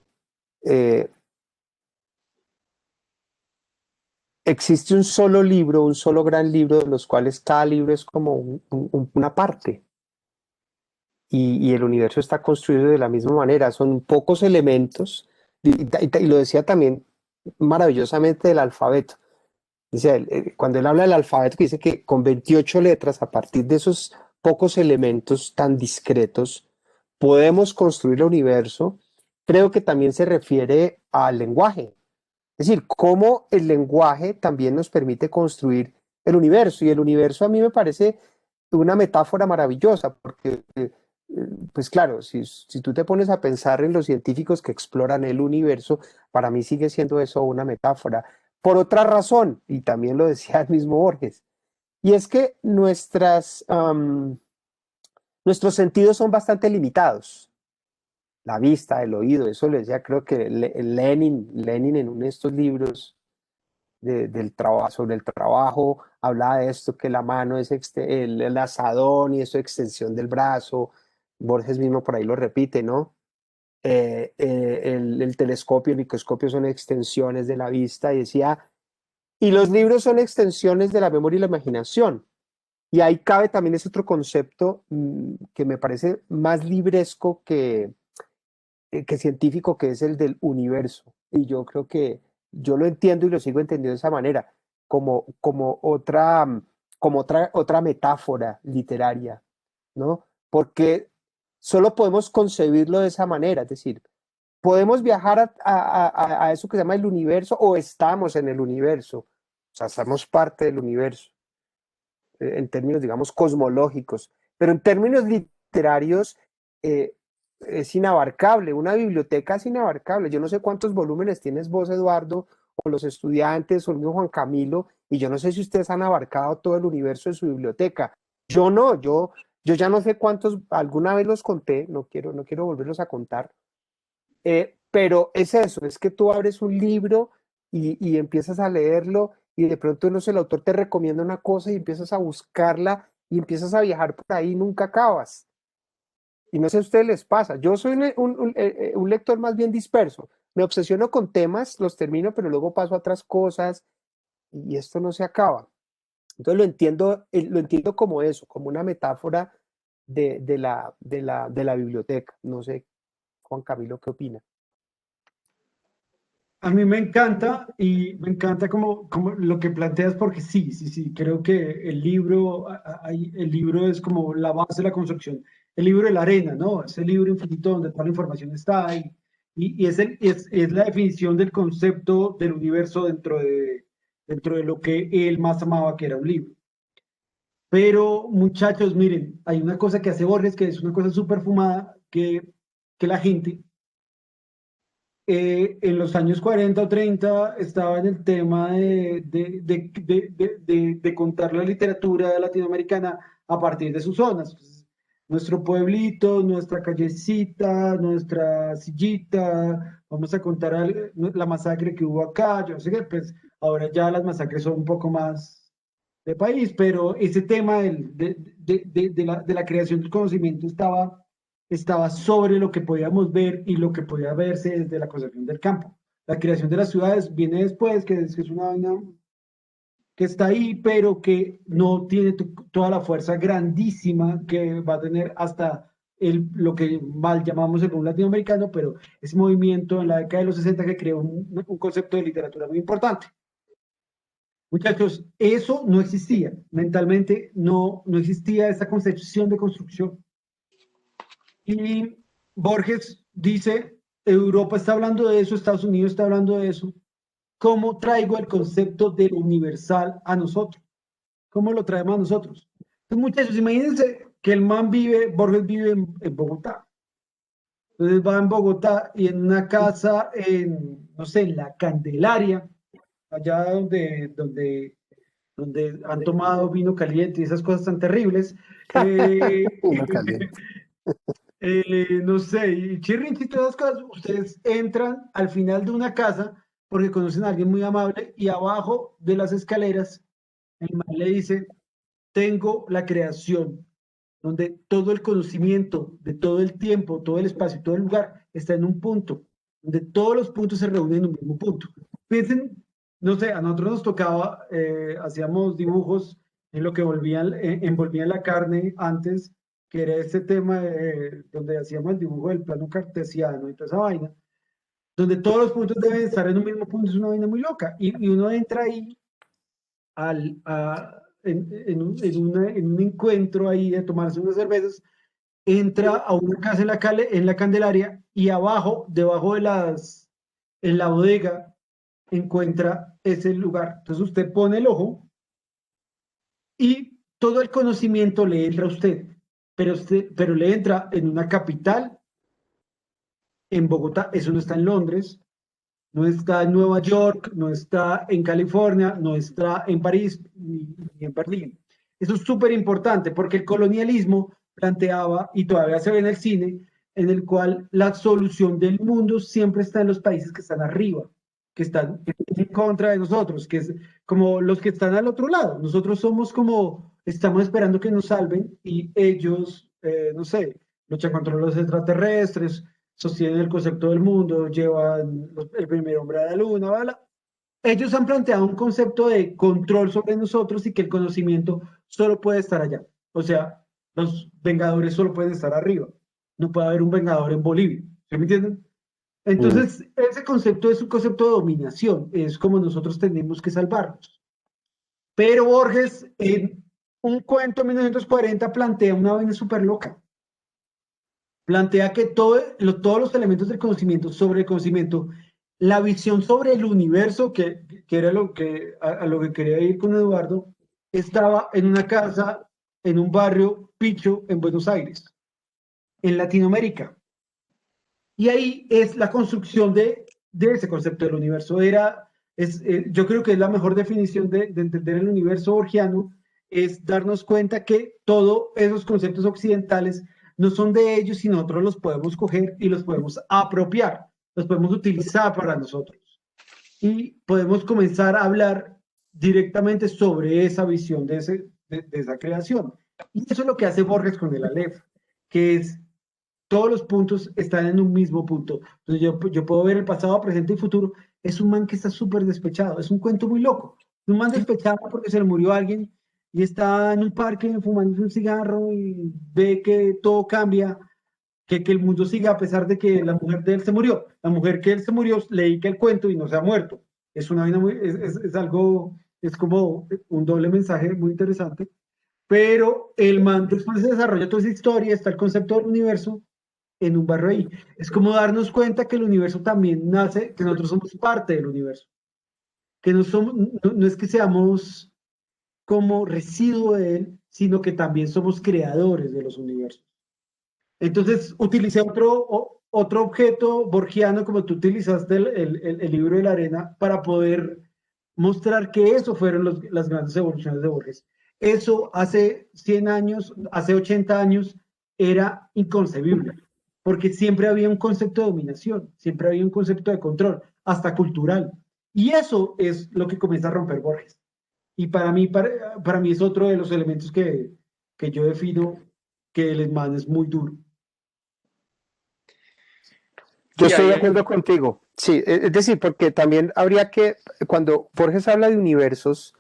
Speaker 3: eh, existe un solo libro, un solo gran libro, de los cuales cada libro es como una parte. Y el universo está construido de la misma manera. Son pocos elementos, y lo decía también maravillosamente del alfabeto. Dice, cuando él habla del alfabeto, que dice que con 28 letras, a partir de esos pocos elementos tan discretos, podemos construir el universo. Creo que también se refiere al lenguaje. Es decir, cómo el lenguaje también nos permite construir el universo. Y el universo a mí me parece una metáfora maravillosa, porque, pues claro, si tú te pones a pensar en los científicos que exploran el universo, para mí sigue siendo eso una metáfora. Por otra razón, y también lo decía el mismo Borges, y es que nuestros sentidos son bastante limitados. La vista, el oído, eso lo decía creo que Lenin en uno de estos libros del trabajo, sobre el trabajo, hablaba de esto, que la mano es el asadón y eso extensión del brazo. Borges mismo por ahí lo repite, ¿no? El telescopio, el microscopio son extensiones de la vista y decía, y los libros son extensiones de la memoria y la imaginación. Y ahí cabe también ese otro concepto que me parece más libresco que científico, que es el del universo. y yo creo que yo lo entiendo y lo sigo entendiendo de esa manera, como otra, otra metáfora literaria, ¿no? Porque solo podemos concebirlo de esa manera, es decir, podemos viajar a eso que se llama el universo o estamos en el universo, o sea, somos parte del universo, en términos, digamos, cosmológicos, pero en términos literarios eh, es inabarcable, una biblioteca es inabarcable. Yo no sé cuántos volúmenes tienes vos, Eduardo, o los estudiantes, o el mismo Juan Camilo, y yo no sé si ustedes han abarcado todo el universo de su biblioteca. Yo no, yo ya no sé cuántos, alguna vez los conté, no quiero volverlos a contar, pero es eso, es que tú abres un libro y empiezas a leerlo y de pronto, no sé, el autor te recomienda una cosa y empiezas a buscarla y empiezas a viajar por ahí y nunca acabas. Y no sé si a ustedes les pasa. Yo soy un lector más bien disperso. Me obsesiono con temas, los termino, pero luego paso a otras cosas y esto no se acaba. Entonces lo entiendo como eso, como una metáfora de la biblioteca. No sé, Juan Camilo, ¿qué opina?
Speaker 2: A mí me encanta y me encanta como lo que planteas porque sí, sí, sí, creo que el libro, el libro es como la base de la construcción, el libro de la arena, ¿no? Es el libro infinito donde toda la información está ahí y es la definición del concepto del universo dentro de lo que él más amaba, que era un libro. Pero muchachos, miren, hay una cosa que hace Borges que es una cosa súper fumada que la gente en los años 40 o 30 estaba en el tema de contar la literatura latinoamericana a partir de sus zonas. Pues, nuestro pueblito, nuestra callecita, nuestra sillita, vamos a contar la masacre que hubo acá, yo no sé qué, pues ahora ya las masacres son un poco más de país, pero ese tema de la creación del conocimiento estaba sobre lo que podíamos ver y lo que podía verse desde la concepción del campo. La creación de las ciudades viene después, que es una vaina que está ahí, pero que no tiene toda la fuerza grandísima que va a tener hasta lo que mal llamamos el boom latinoamericano, pero ese movimiento en la década de los 60 que creó un concepto de literatura muy importante. Muchachos, eso no existía. Mentalmente no existía esa concepción de construcción. Y Borges dice, Europa está hablando de eso, Estados Unidos está hablando de eso. ¿Cómo traigo el concepto del universal a nosotros? ¿Cómo lo traemos a nosotros? Entonces, muchachos, imagínense que el man vive, Borges vive en Bogotá. Entonces va en Bogotá y en una casa en, no sé, en la Candelaria, allá donde han tomado vino caliente y esas cosas tan terribles. Eh,
Speaker 3: Uno caliente.
Speaker 2: no sé, y chirrinchi y todas esas cosas, ustedes entran al final de una casa porque conocen a alguien muy amable y abajo de las escaleras el man le dice, tengo la creación, donde todo el conocimiento de todo el tiempo, todo el espacio, todo el lugar está en un punto, donde todos los puntos se reúnen en un mismo punto. Piensen, no sé, a nosotros nos tocaba, hacíamos dibujos en lo que envolvían la carne antes, que era este tema donde hacíamos el dibujo del plano cartesiano y toda esa vaina, donde todos los puntos deben estar en un mismo punto, es una vaina muy loca. Y uno entra ahí en un encuentro ahí de tomarse unas cervezas, entra a una casa en la Candelaria y abajo, debajo en la bodega, encuentra ese lugar. Entonces usted pone el ojo y todo el conocimiento le entra a usted, pero le entra en una capital, en Bogotá, eso no está en Londres, no está en Nueva York, no está en California, no está en París ni en Berlín. Eso es súper importante porque el colonialismo planteaba, y todavía se ve en el cine, en el cual la solución del mundo siempre está en los países que están arriba, que están en contra de nosotros, que es como los que están al otro lado. Nosotros somos como, estamos esperando que nos salven y ellos, no sé, luchan contra los extraterrestres, sostienen el concepto del mundo, llevan el primer hombre a la luna, ¿vale? Ellos han planteado un concepto de control sobre nosotros y que el conocimiento solo puede estar allá. O sea, los vengadores solo pueden estar arriba. No puede haber un vengador en Bolivia. ¿Sí me entienden?
Speaker 3: Mm.
Speaker 2: Entonces, ese concepto es un concepto de dominación, es como nosotros tenemos que salvarnos. Pero Borges, en un cuento en 1940, plantea una vaina súper loca. Plantea que todos los elementos del conocimiento, sobre el conocimiento, la visión sobre el universo, que era a lo que quería ir con Eduardo, estaba en una casa, en un barrio Picho, en Buenos Aires, en Latinoamérica. Y ahí es la construcción de ese concepto del universo. Yo creo que es la mejor definición de entender el universo borgiano, es darnos cuenta que todos esos conceptos occidentales no son de ellos y nosotros los podemos coger y los podemos apropiar, los podemos utilizar para nosotros. Y podemos comenzar a hablar directamente sobre esa visión de esa creación. Y eso es lo que hace Borges con el Aleph, que es todos los puntos están en un mismo punto. Entonces yo puedo ver el pasado, presente y futuro. Es un man que está súper despechado. Es un cuento muy loco. Un man despechado porque se le murió alguien y está en un parque fumando un cigarro y ve que todo cambia, que el mundo sigue a pesar de que la mujer de él se murió. La mujer que él se murió le dedica el cuento y no se ha muerto. Es una vaina es algo, es como un doble mensaje muy interesante. Pero el man después se desarrolla toda esa historia, está el concepto del universo en un barrio ahí. Es como darnos cuenta que el universo también nace, que nosotros somos parte del universo, que no es que seamos como residuo de él, sino que también somos creadores de los universos. Entonces utilicé otro objeto borgiano, como tú utilizaste el libro de la arena, para poder mostrar que eso fueron las grandes evoluciones de Borges. Eso hace 100 años, hace 80 años, era inconcebible, porque siempre había un concepto de dominación, siempre había un concepto de control, hasta cultural. Y eso es lo que comienza a romper Borges. Y para mí es otro de los elementos que yo defino que el man es muy duro.
Speaker 3: Yo
Speaker 1: Sí,
Speaker 3: estoy
Speaker 1: ahí
Speaker 3: de
Speaker 1: hay
Speaker 3: acuerdo contigo. Sí, es decir, porque también habría que, cuando Borges habla de universos,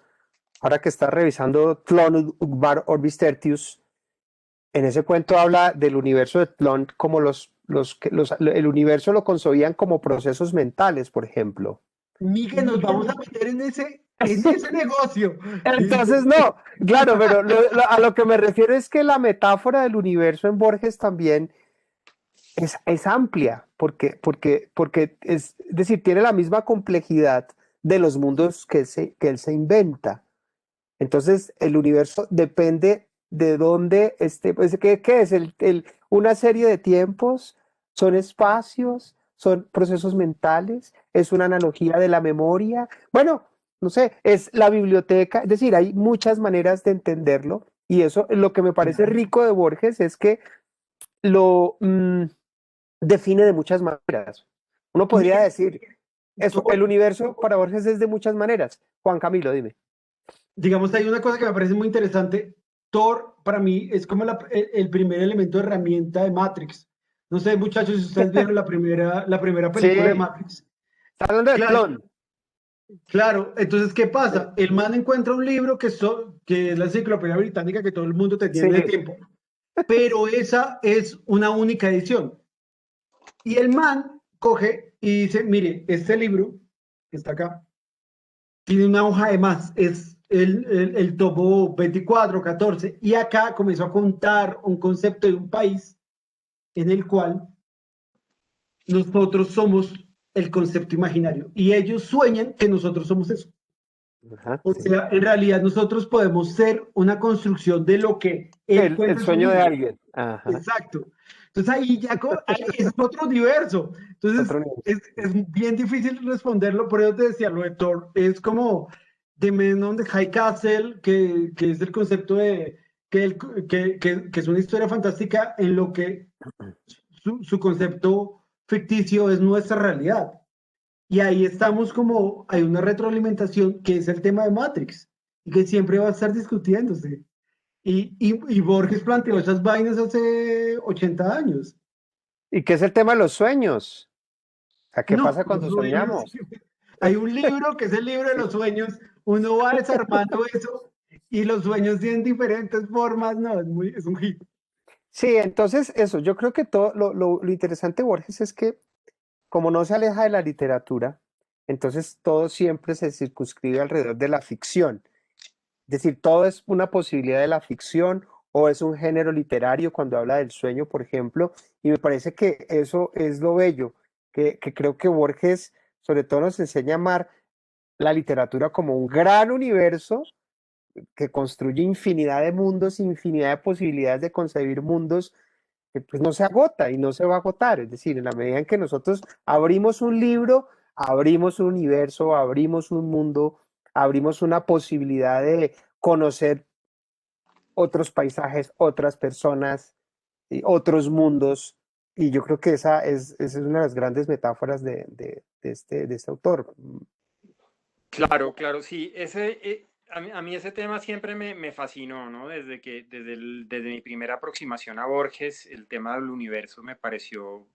Speaker 3: ahora que está revisando Tlön Ugmar Orbis Tertius, en ese cuento habla del universo de Tlön como el universo lo concebían como procesos mentales, por ejemplo.
Speaker 2: Miguel, nos vamos a meter en ese negocio. Dice.
Speaker 3: Entonces, no, claro, pero a lo que me refiero es que la metáfora del universo en Borges también es amplia, porque es decir, tiene la misma complejidad de los mundos que él se inventa. Entonces, el universo depende de dónde esté, pues, ¿qué es? Una serie de tiempos, son espacios, son procesos mentales, es una analogía de la memoria. Bueno, no sé, es la biblioteca, es decir, hay muchas maneras de entenderlo y eso, lo que me parece rico de Borges es que lo define de muchas maneras. Uno podría
Speaker 2: Miguel,
Speaker 3: decir, eso, el
Speaker 2: Thor,
Speaker 3: universo para Borges es de muchas maneras. Juan Camilo, dime.
Speaker 2: digamos, hay una cosa que me parece muy interesante. Thor, para mí, es como el primer elemento de herramienta de Matrix. No sé, muchachos, si ustedes vieron la primera
Speaker 3: Sí,
Speaker 2: película de Matrix.
Speaker 3: está hablando de
Speaker 2: Claro,
Speaker 3: Tlön.
Speaker 2: claro. Entonces, ¿qué pasa? El man encuentra un libro que es la enciclopedia británica que todo el mundo tenía
Speaker 3: Sí,
Speaker 2: en el tiempo, pero esa es una única edición. Y el man coge y dice, mire, este libro que está acá tiene una hoja de más, es el tomo 24, 14, y acá comenzó a contar un concepto de un país en el cual nosotros somos el concepto imaginario y ellos sueñan que nosotros somos eso.
Speaker 3: ajá,
Speaker 2: O
Speaker 3: sí.
Speaker 2: sea, en realidad nosotros podemos ser una construcción de lo que él
Speaker 3: El
Speaker 2: cuenta en su
Speaker 3: sueño de
Speaker 2: libro.
Speaker 3: alguien. Ajá.
Speaker 2: Exacto. Entonces ahí es otro universo. Entonces
Speaker 3: Otro nivel.
Speaker 2: es bien difícil responderlo, por eso te decía lo de Thor. Es como The Man on the High Castle, que es el concepto de que es una historia fantástica en lo que su concepto ficticio es nuestra realidad. Y ahí estamos como, hay una retroalimentación que es el tema de Matrix y que siempre va a estar discutiéndose. Y Borges planteó esas vainas hace 80 años.
Speaker 3: ¿Y qué es el tema de los sueños? O sea, ¿qué
Speaker 2: No,
Speaker 3: pasa
Speaker 2: los
Speaker 3: cuando
Speaker 2: sueños.
Speaker 3: soñamos?
Speaker 2: Hay un libro que es el libro de los sueños. Uno va desarmando eso y los sueños tienen diferentes formas. No, es un hit.
Speaker 3: Sí, entonces eso, yo creo que todo lo interesante de Borges es que como no se aleja de la literatura, entonces todo siempre se circunscribe alrededor de la ficción. Es decir, todo es una posibilidad de la ficción o es un género literario cuando habla del sueño, por ejemplo, y me parece que eso es lo bello, que creo que Borges sobre todo nos enseña a amar la literatura como un gran universo que construye infinidad de mundos, infinidad de posibilidades de concebir mundos que pues no se agota y no se va a agotar. Es decir, en la medida en que nosotros abrimos un libro, abrimos un universo, abrimos un mundo, abrimos una posibilidad de conocer otros paisajes, otras personas, y otros mundos. Y yo creo que esa es una de las grandes metáforas de este autor.
Speaker 1: Claro, claro, sí. A mí ese tema siempre me fascinó, ¿no? Desde mi primera aproximación a Borges, el tema del universo me pareció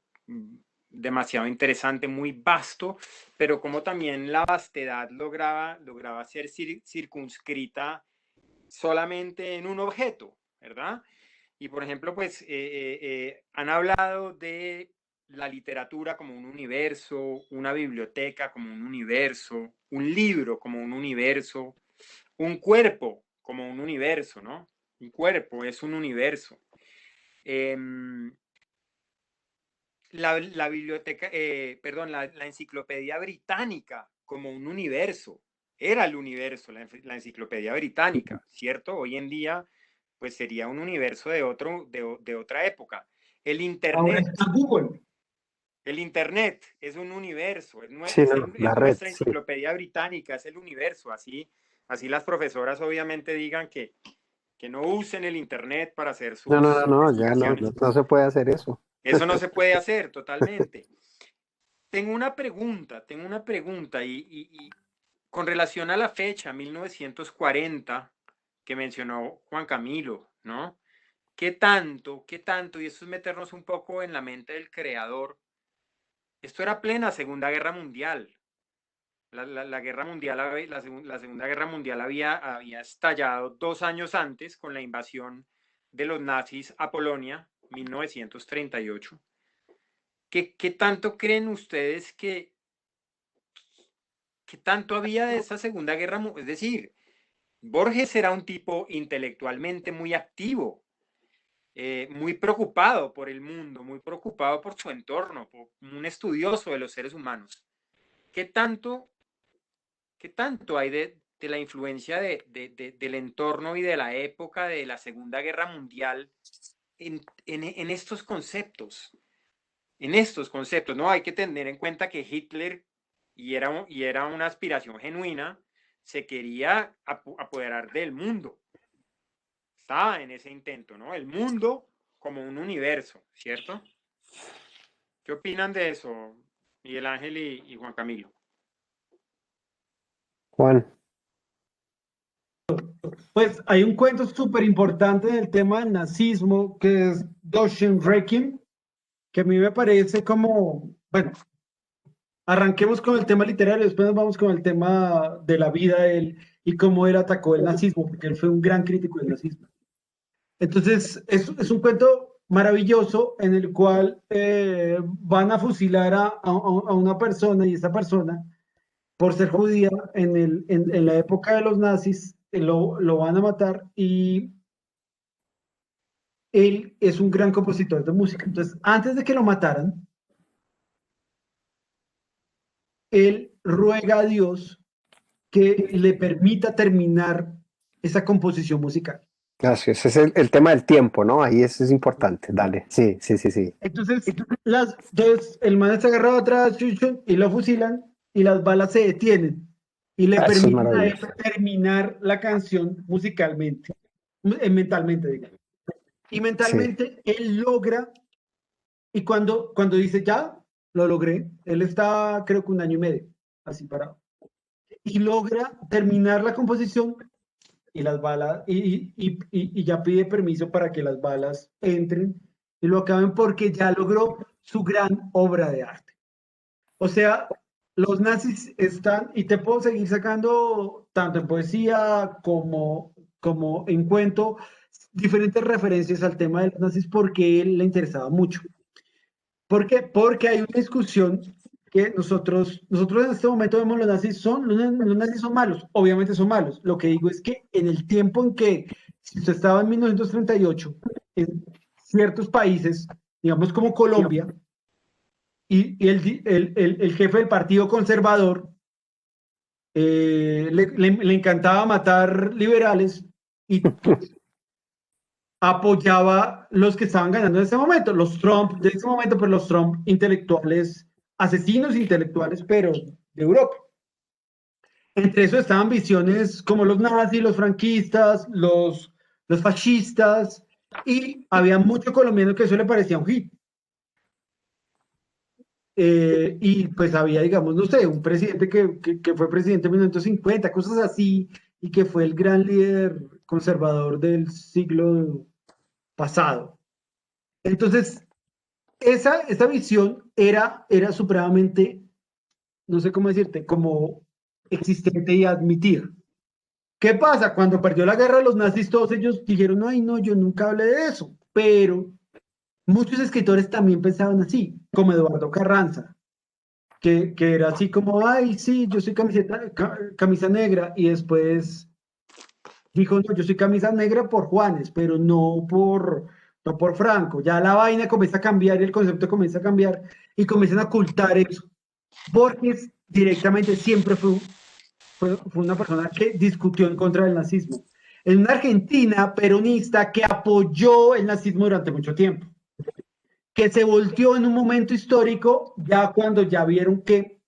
Speaker 1: demasiado interesante, muy vasto, pero como también la vastedad lograba ser circunscrita solamente en un objeto, ¿verdad? Y por ejemplo, pues han hablado de la literatura como un universo, una biblioteca como un universo, un libro como un universo, un cuerpo como un universo, ¿no? Un cuerpo es un universo. Eh, la biblioteca, perdón, la enciclopedia británica como un universo. Era el universo, la enciclopedia británica, ¿cierto? Hoy en día, pues sería un universo de otra época. El
Speaker 2: Ahora
Speaker 1: Internet,
Speaker 2: está Google.
Speaker 1: el Internet es un universo,
Speaker 3: Sí, no, la
Speaker 1: es
Speaker 3: red,
Speaker 1: nuestra
Speaker 3: sí.
Speaker 1: enciclopedia británica, es el universo. Así las profesoras obviamente digan que no usen el Internet para hacer
Speaker 3: No, no, no,
Speaker 1: sus
Speaker 3: no, ya no,
Speaker 1: investigaciones.
Speaker 3: no, no se puede hacer eso.
Speaker 1: Eso no se puede hacer totalmente. Tengo una pregunta y con relación a la fecha, 1940, que mencionó Juan Camilo, ¿no? Qué tanto, y esto es meternos un poco en la mente del creador, esto era plena Segunda Guerra Mundial. La guerra mundial, la Segunda Guerra Mundial había estallado 2 años antes con la invasión de los nazis a Polonia, 1938. ¿Qué tanto creen ustedes que tanto había de esa Segunda Guerra Mundial? Es decir, Borges era un tipo intelectualmente muy activo, muy preocupado por el mundo, muy preocupado por su entorno, un estudioso de los seres humanos. ¿Qué tanto, qué tanto hay de la influencia del entorno y de la época de la Segunda Guerra Mundial en estos conceptos? En estos conceptos, ¿no? Hay que tener en cuenta que Hitler, y era una aspiración genuina, se quería apoderar del mundo. Estaba en ese intento, ¿no? El mundo como un universo, ¿cierto? ¿Qué opinan de eso, Miguel Ángel y Juan Camilo?
Speaker 3: Juan,
Speaker 2: Pues hay un cuento súper importante en el tema del nazismo que es Doshin Requiem, que a mí me parece como, bueno, arranquemos con el tema literario, después nos vamos con el tema de la vida de él y cómo él atacó el nazismo, porque él fue un gran crítico del nazismo. Entonces, es un cuento maravilloso en el cual van a fusilar a una persona y esta persona, por ser judía, en la época de los nazis, lo van a matar y él es un gran compositor de música. Entonces, antes de que lo mataran, él ruega a Dios que le permita terminar esa composición musical.
Speaker 3: gracias. Ese es el tema del tiempo, ¿no? Ahí eso es importante. Dale, sí, sí, sí, sí.
Speaker 2: Entonces, el man está agarrado atrás y lo fusilan y las balas se detienen y le
Speaker 3: Eso es
Speaker 2: permiten a él
Speaker 3: maravilloso.
Speaker 2: terminar la canción musicalmente, mentalmente, digamos. Y
Speaker 3: Sí,
Speaker 2: mentalmente él logra, y cuando dice ya, lo logré, él está creo que 1 año y medio, así parado, y logra terminar la composición y las balas, y ya pide permiso para que las balas entren y lo acaben porque ya logró su gran obra de arte. O sea, los nazis están, y te puedo seguir sacando tanto en poesía como en cuento, diferentes referencias al tema de los nazis porque él le interesaba mucho. ¿Por qué? Porque hay una discusión que nosotros en este momento vemos los nazis son malos, obviamente son malos. Lo que digo es que en el tiempo en que, si usted estaba en 1938, en ciertos países, digamos como Colombia, y el jefe del Partido Conservador le encantaba matar liberales y pues, apoyaba los que estaban ganando en ese momento, los Trump de ese momento, pues los Trump intelectuales, asesinos intelectuales, pero de Europa. Entre eso estaban visiones como los nazis, los franquistas, los fascistas, y había mucho colombiano que eso le parecía un hit. Y pues había, digamos, no sé, un presidente que fue presidente en 1950, cosas así, y que fue el gran líder conservador del siglo pasado. Entonces, esa visión era supremamente, no sé cómo decirte, como existente y admitir. ¿Qué pasa? Cuando perdió la guerra, los nazis, todos ellos dijeron, ay, no, yo nunca hablé de eso. Pero muchos escritores también pensaban así, como Eduardo Carranza, que era así como, ay, sí, yo soy camisa negra, y después dijo, no, yo soy camisa negra por Juanes, pero no por Franco. Ya la vaina comienza a cambiar y el concepto comienza a cambiar y comienzan a ocultar eso. Borges directamente siempre fue una persona que discutió en contra del nazismo. En una Argentina peronista que apoyó el nazismo durante mucho tiempo, que se volteó en un momento histórico, ya cuando ya vieron que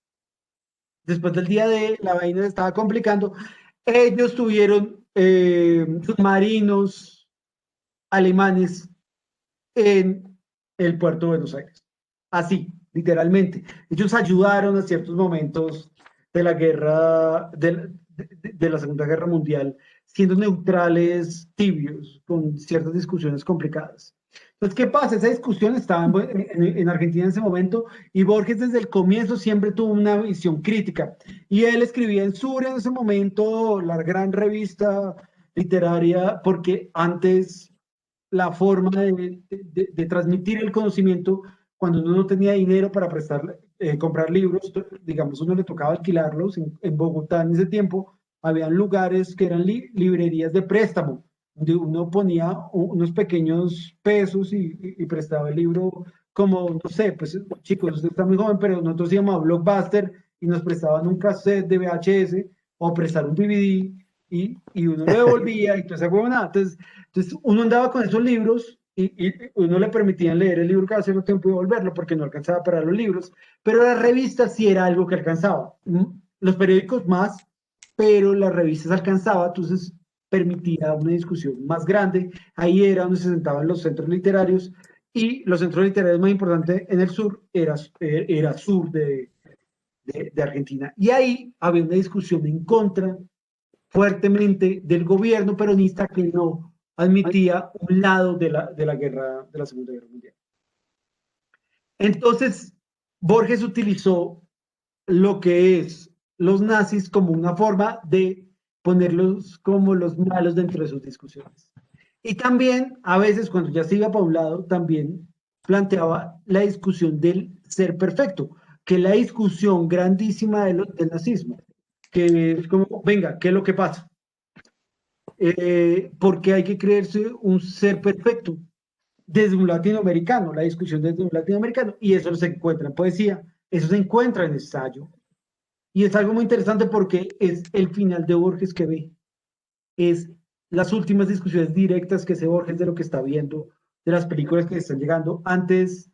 Speaker 2: después del día de la vaina se estaba complicando, ellos tuvieron submarinos alemanes en el puerto de Buenos Aires. Así, literalmente. Ellos ayudaron a ciertos momentos de la guerra, de la Segunda Guerra Mundial, siendo neutrales, tibios, con ciertas discusiones complicadas. Entonces, ¿qué pasa? Esa discusión estaba en Argentina en ese momento y Borges desde el comienzo siempre tuvo una visión crítica. Y él escribía en Sur en ese momento, la gran revista literaria, porque antes la forma de transmitir el conocimiento cuando uno no tenía dinero para comprar libros, digamos, uno le tocaba alquilarlos en Bogotá en ese tiempo, habían lugares que eran librerías de préstamo, donde uno ponía unos pequeños pesos y prestaba el libro como, no sé, pues chicos, usted está muy joven, pero nosotros íbamos a Blockbuster y nos prestaban un cassette de VHS o prestar un DVD y uno lo devolvía y todo esa huevonada. Entonces uno andaba con esos libros y uno le permitían leer el libro cada cierto tiempo y devolverlo porque no alcanzaba para los libros, pero las revistas sí era algo que alcanzaba. Los periódicos más, pero las revistas alcanzaba, entonces permitía una discusión más grande. Ahí era donde se sentaban los centros literarios y los centros literarios más importantes en el sur era sur de Argentina. Y ahí había una discusión en contra fuertemente del gobierno peronista que no admitía un lado de la guerra, de la Segunda Guerra Mundial. Entonces, Borges utilizó lo que es los nazis como una forma de ponerlos como los malos dentro de sus discusiones. Y también, a veces, cuando ya se iba para un lado, también planteaba la discusión del ser perfecto, que es la discusión grandísima del nazismo, que es como, venga, ¿qué es lo que pasa? Porque hay que creerse un ser perfecto desde un latinoamericano, la discusión desde un latinoamericano, y eso se encuentra en poesía, eso se encuentra en ensayo, y es algo muy interesante porque es el final de Borges que ve, es las últimas discusiones directas que hace Borges de lo que está viendo, de las películas que están llegando. Antes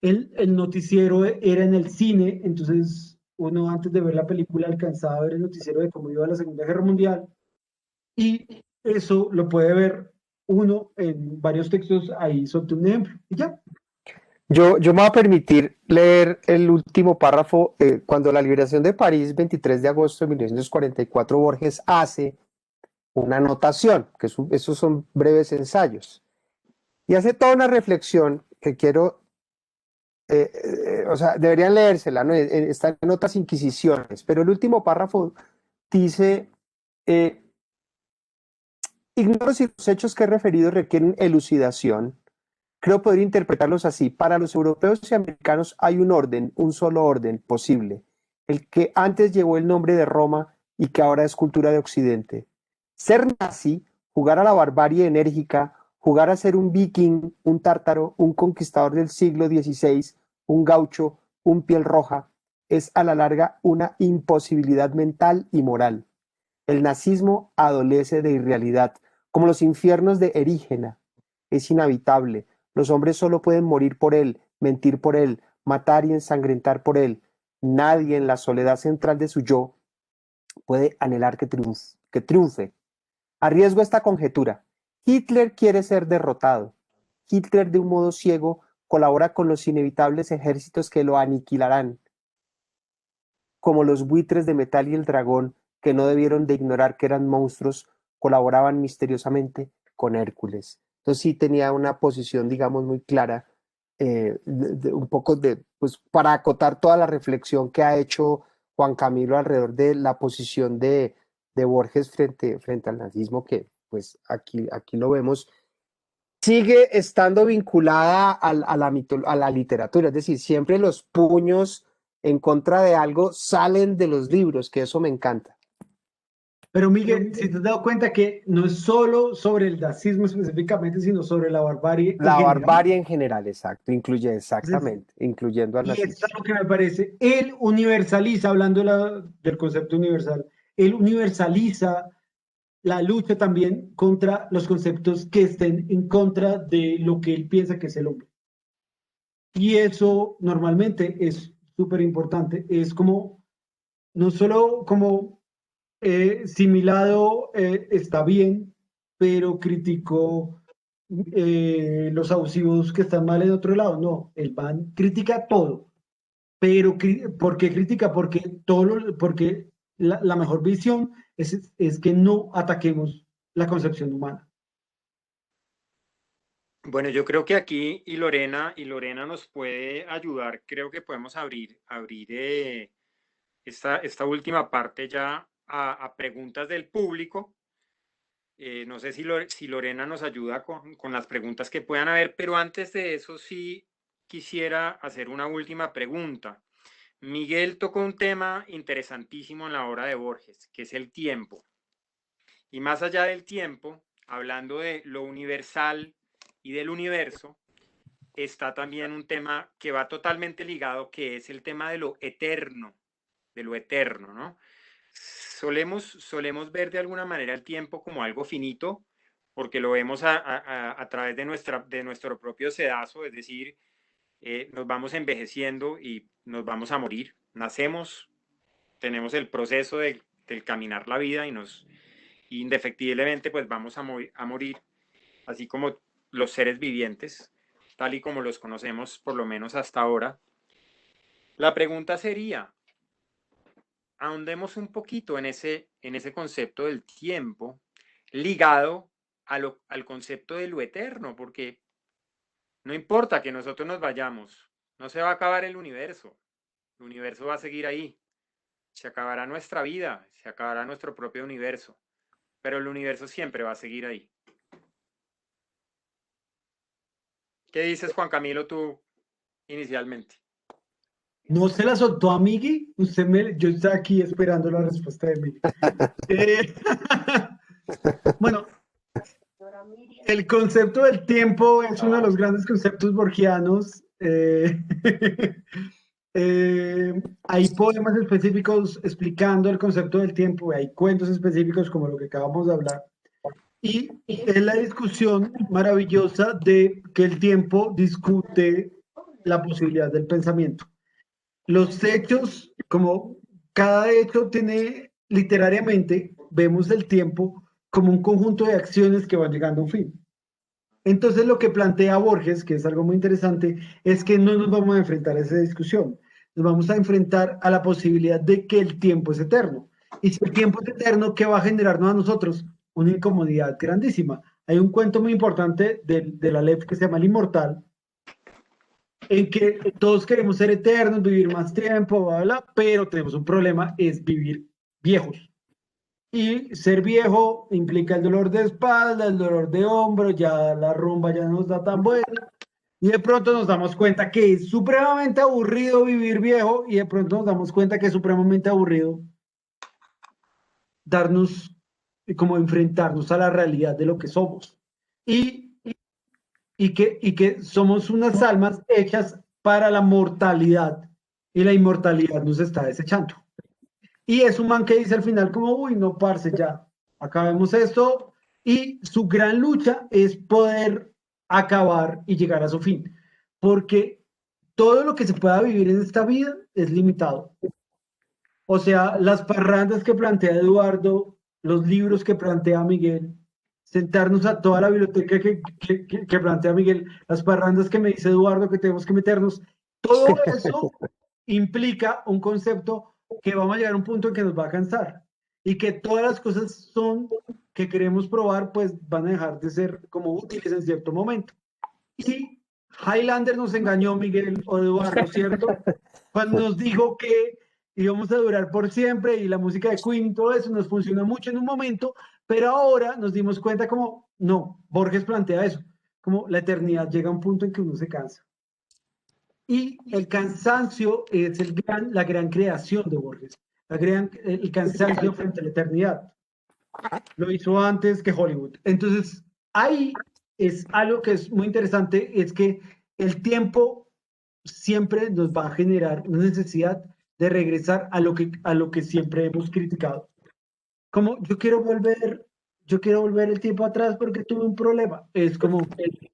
Speaker 2: el noticiero era en el cine, entonces uno antes de ver la película alcanzaba a ver el noticiero de cómo iba la Segunda Guerra Mundial, y eso lo puede ver uno en varios textos, ahí sobre un ejemplo, y ya.
Speaker 3: Yo me voy a permitir leer el último párrafo. Cuando la liberación de París, 23 de agosto de 1944, Borges hace una anotación, que esos son breves ensayos, y hace toda una reflexión que quiero, o sea, deberían leérsela, ¿no? Están en otras inquisiciones, pero el último párrafo dice, ignoro si los hechos que he referido requieren elucidación. creo poder interpretarlos así. Para los europeos y americanos hay un orden, un solo orden posible, el que antes llevó el nombre de Roma y que ahora es cultura de Occidente. Ser nazi, jugar a la barbarie enérgica, jugar a ser un viking, un tártaro, un conquistador del siglo XVI, un gaucho, un piel roja, es a la larga una imposibilidad mental y moral. El nazismo adolece de irrealidad, como los infiernos de Erígena. Es inhabitable. Los hombres solo pueden morir por él, mentir por él, matar y ensangrentar por él. Nadie en la soledad central de su yo puede anhelar que triunfe. Arriesgo esta conjetura. Hitler quiere ser derrotado. Hitler, de un modo ciego, colabora con los inevitables ejércitos que lo aniquilarán, como los buitres de metal y el dragón, que no debieron de ignorar que eran monstruos, colaboraban misteriosamente con Hércules. Entonces sí tenía una posición, digamos, muy clara, un poco de, pues para acotar toda la reflexión que ha hecho Juan Camilo alrededor de la posición de Borges frente al nazismo, que pues aquí lo vemos, sigue estando vinculada a la literatura, es decir, siempre los puños en contra de algo salen de los libros, que eso me encanta.
Speaker 2: Pero Miguel, si te has dado cuenta que no es solo sobre el nazismo específicamente, sino sobre la barbarie en
Speaker 3: La
Speaker 2: general.
Speaker 3: barbarie en general, exacto, incluye
Speaker 2: Entonces,
Speaker 3: exactamente, incluyendo al
Speaker 2: y esto
Speaker 3: nazismo.
Speaker 2: es lo que me parece, él universaliza, hablando del concepto universal, él universaliza la lucha también contra los conceptos que estén en contra de lo que él piensa que es el hombre. Y eso normalmente es súper importante, es como, no solo como similado está bien, pero criticó los abusivos que están mal en otro lado. No, el man critica todo, pero ¿por qué critica? Porque, porque la mejor visión es que no ataquemos la concepción humana.
Speaker 1: Bueno, yo creo que aquí y Lorena nos puede ayudar. Creo que podemos abrir esta última parte ya a preguntas del público. No sé si Lorena nos ayuda con las preguntas que puedan haber, pero antes de eso sí quisiera hacer una última pregunta. Miguel tocó un tema interesantísimo en la obra de Borges, que es el tiempo. Y más allá del tiempo, hablando de lo universal y del universo, está también un tema que va totalmente ligado, que es el tema de lo eterno, ¿no? Solemos ver de alguna manera el tiempo como algo finito, porque lo vemos a través de nuestro propio sedazo, es decir, nos vamos envejeciendo y nos vamos a morir. Nacemos, tenemos el proceso del caminar la vida y indefectiblemente pues vamos a morir, así como los seres vivientes, tal y como los conocemos por lo menos hasta ahora. La pregunta sería, ahondemos un poquito en ese concepto del tiempo ligado al concepto de lo eterno, porque no importa que nosotros nos vayamos, no se va a acabar el universo va a seguir ahí, se acabará nuestra vida, se acabará nuestro propio universo, pero el universo siempre va a seguir ahí. ¿Qué dices, Juan Camilo, tú inicialmente?
Speaker 2: ¿No se la soltó a Migui? Yo estaba aquí esperando la respuesta de Migui. Bueno, el concepto del tiempo es uno de los grandes conceptos borgianos. Hay poemas específicos explicando el concepto del tiempo, hay cuentos específicos como lo que acabamos de hablar. Y es la discusión maravillosa de que el tiempo discute la posibilidad del pensamiento. Los hechos, como cada hecho tiene literariamente, vemos el tiempo como un conjunto de acciones que van llegando a un fin. Entonces lo que plantea Borges, que es algo muy interesante, es que no nos vamos a enfrentar a esa discusión, nos vamos a enfrentar a la posibilidad de que el tiempo es eterno. Y si el tiempo es eterno, ¿qué va a generarnos a nosotros? Una incomodidad grandísima. Hay un cuento muy importante de la Aleph que se llama El Inmortal, en que todos queremos ser eternos, vivir más tiempo, bla, bla, pero tenemos un problema, es vivir viejos. Y ser viejo implica el dolor de espalda, el dolor de hombro, ya la rumba ya no está tan buena. Y de pronto nos damos cuenta que es supremamente aburrido vivir viejo y de pronto nos damos cuenta que es supremamente aburrido darnos, como enfrentarnos a la realidad de lo que somos. Y, y que somos unas almas hechas para la mortalidad y la inmortalidad nos está desechando. Y es un man que dice al final como, uy, no, parce, ya, acabemos esto. Y su gran lucha es poder acabar y llegar a su fin. Porque todo lo que se pueda vivir en esta vida es limitado. O sea, las parrandas que plantea Eduardo, los libros que plantea Miguel, sentarnos a toda la biblioteca que plantea Miguel, las parrandas que me dice Eduardo que tenemos que meternos, todo eso implica un concepto que vamos a llegar a un punto en que nos va a cansar y que todas las cosas son que queremos probar, pues van a dejar de ser como útiles en cierto momento. Y Highlander nos engañó, Miguel o Eduardo, ¿cierto? Cuando nos dijo que íbamos a durar por siempre y la música de Queen, todo eso nos funcionó mucho en un momento, pero ahora nos dimos cuenta como, no, Borges plantea eso, como la eternidad llega a un punto en que uno se cansa. Y el cansancio es la gran creación de Borges, el cansancio frente a la eternidad. Lo hizo antes que Hollywood. Entonces, ahí es algo que es muy interesante, es que el tiempo siempre nos va a generar una necesidad de regresar a lo que siempre hemos criticado. Como yo quiero volver el tiempo atrás porque tuve un problema. Es como,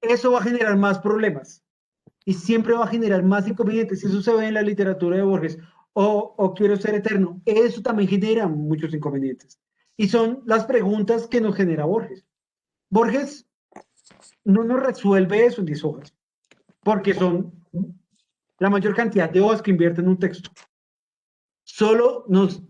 Speaker 2: eso va a generar más problemas y siempre va a generar más inconvenientes. Y eso se ve en la literatura de Borges. O quiero ser eterno. Eso también genera muchos inconvenientes. Y son las preguntas que nos genera Borges. Borges no nos resuelve eso en 10 hojas, porque son la mayor cantidad de hojas que invierte en un texto. Solo nos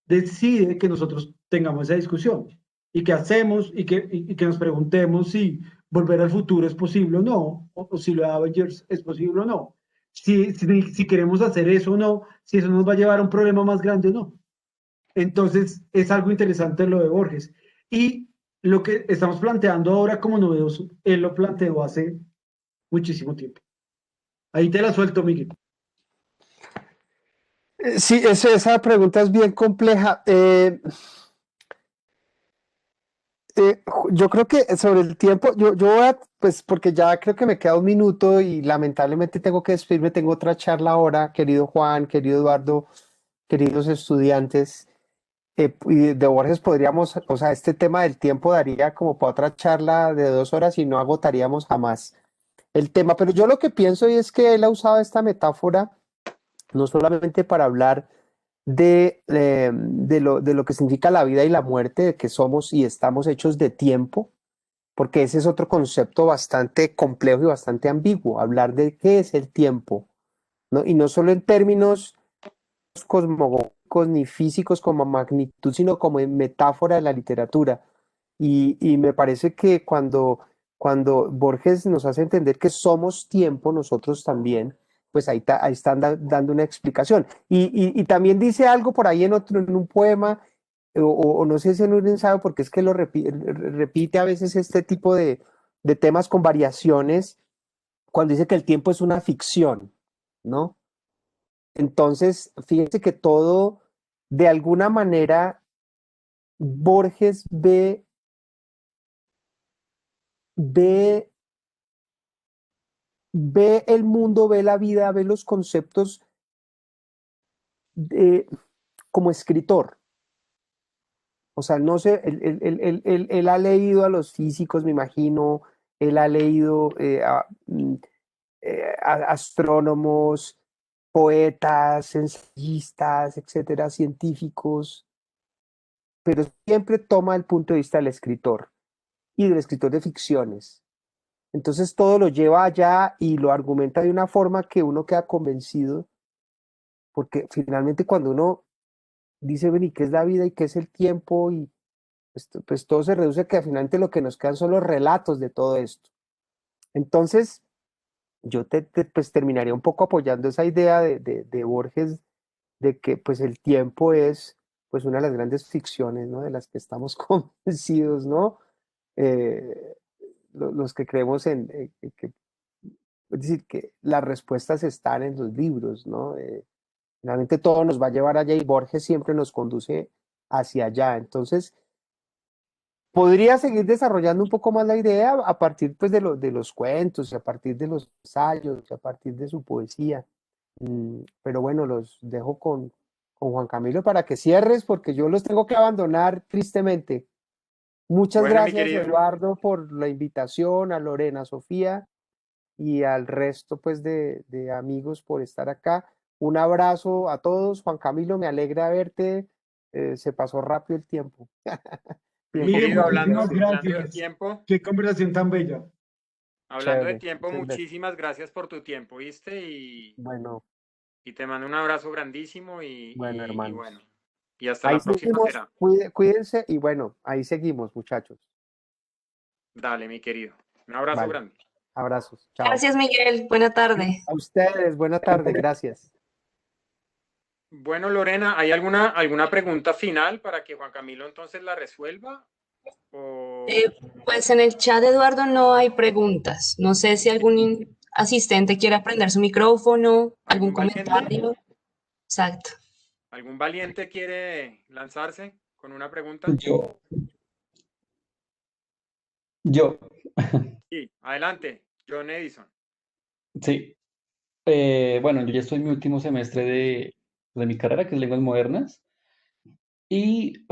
Speaker 2: decide que nosotros tengamos esa discusión y que hacemos y que nos preguntemos si volver al futuro es posible o no, o si lo de Avengers es posible o no, si queremos hacer eso o no, si eso nos va a llevar a un problema más grande o no. Entonces, es algo interesante lo de Borges. Y lo que estamos planteando ahora como novedoso, él lo planteó hace muchísimo tiempo. Ahí te la suelto, Miguel.
Speaker 3: Sí, esa pregunta es bien compleja. Yo creo que sobre el tiempo, yo voy a, pues porque ya creo que me queda un minuto y lamentablemente tengo que despedirme, tengo otra charla ahora, querido Juan, querido Eduardo, queridos estudiantes. Y de Borges podríamos, o sea, este tema del tiempo daría como para otra charla de 2 horas y no agotaríamos jamás el tema. Pero yo lo que pienso y es que él ha usado esta metáfora no solamente para hablar de lo que significa la vida y la muerte, de que somos y estamos hechos de tiempo, porque ese es otro concepto bastante complejo y bastante ambiguo, hablar de qué es el tiempo, ¿no? Y no solo en términos cosmogónicos ni físicos como magnitud, sino como en metáfora de la literatura. Y me parece que cuando Borges nos hace entender que somos tiempo, nosotros también, pues ahí están dando una explicación. Y también dice algo por ahí en un poema, o no sé si en un ensayo, porque es que repite a veces este tipo de temas con variaciones, cuando dice que el tiempo es una ficción, ¿no? Entonces, fíjense que todo, de alguna manera, Borges ve, ve el mundo, ve la vida, ve los conceptos de- como escritor. O sea, no sé, él ha leído a los físicos, me imagino, él ha leído astrónomos, poetas, ensayistas, etcétera, científicos, pero siempre toma el punto de vista del escritor y del escritor de ficciones. Entonces todo lo lleva allá y lo argumenta de una forma que uno queda convencido, porque finalmente cuando uno dice, bueno, ¿y qué es la vida y qué es el tiempo? Y pues todo se reduce a que finalmente lo que nos quedan son los relatos de todo esto. Entonces, yo pues terminaría un poco apoyando esa idea de Borges de que pues el tiempo es pues una de las grandes ficciones, ¿no? De las que estamos convencidos, ¿no? Eh, los que creemos en que Es decir, que las respuestas están en los libros, ¿no? Finalmente todo nos va a llevar allá y Borges siempre nos conduce hacia allá. Entonces, podría seguir desarrollando un poco más la idea a partir pues, de los cuentos, y a partir de los ensayos, y a partir de su poesía. Pero bueno, los dejo con Juan Camilo para que cierres, porque yo los tengo que abandonar tristemente. Muchas
Speaker 1: Bueno, mi
Speaker 3: gracias,
Speaker 1: querido.
Speaker 3: Eduardo, por la invitación, a Lorena, Sofía y al resto pues, de amigos por estar acá. Un abrazo a todos. Juan Camilo, me alegra verte. Se pasó rápido el tiempo.
Speaker 1: Mi
Speaker 3: Tiempo
Speaker 2: Miguel,
Speaker 1: querido,
Speaker 3: como
Speaker 2: muchísimas
Speaker 3: siempre.
Speaker 1: hablando de
Speaker 2: gracias.
Speaker 1: tiempo,
Speaker 2: Qué conversación tan bella.
Speaker 3: Chévere. Muchas gracias.
Speaker 1: muchísimas gracias por tu tiempo, ¿viste?
Speaker 3: Bueno,
Speaker 1: Y te mando un abrazo grandísimo
Speaker 3: bueno,
Speaker 1: y
Speaker 3: hermanos.
Speaker 1: bueno, y hasta
Speaker 3: Ahí
Speaker 1: la próxima
Speaker 3: seguimos.
Speaker 1: será.
Speaker 3: Cuídense y bueno, ahí seguimos, muchachos.
Speaker 1: Dale, mi querido. Un abrazo
Speaker 3: Vale.
Speaker 1: grande.
Speaker 3: Abrazos. Chao.
Speaker 4: Gracias, Miguel. Buena tarde.
Speaker 3: A ustedes, buena tarde. Gracias.
Speaker 1: Bueno, Lorena, ¿hay alguna pregunta final para que Juan Camilo entonces la resuelva? O...
Speaker 4: Pues en el chat de Eduardo no hay preguntas. No sé si algún asistente quiere prender su micrófono, algún
Speaker 1: ¿Algún valiente?
Speaker 4: comentario. Exacto.
Speaker 1: ¿Algún valiente quiere lanzarse con una pregunta?
Speaker 5: Yo,
Speaker 1: Sí, adelante, John Edison.
Speaker 5: sí. Bueno, yo ya estoy en mi último semestre de mi carrera, que es Lenguas Modernas, y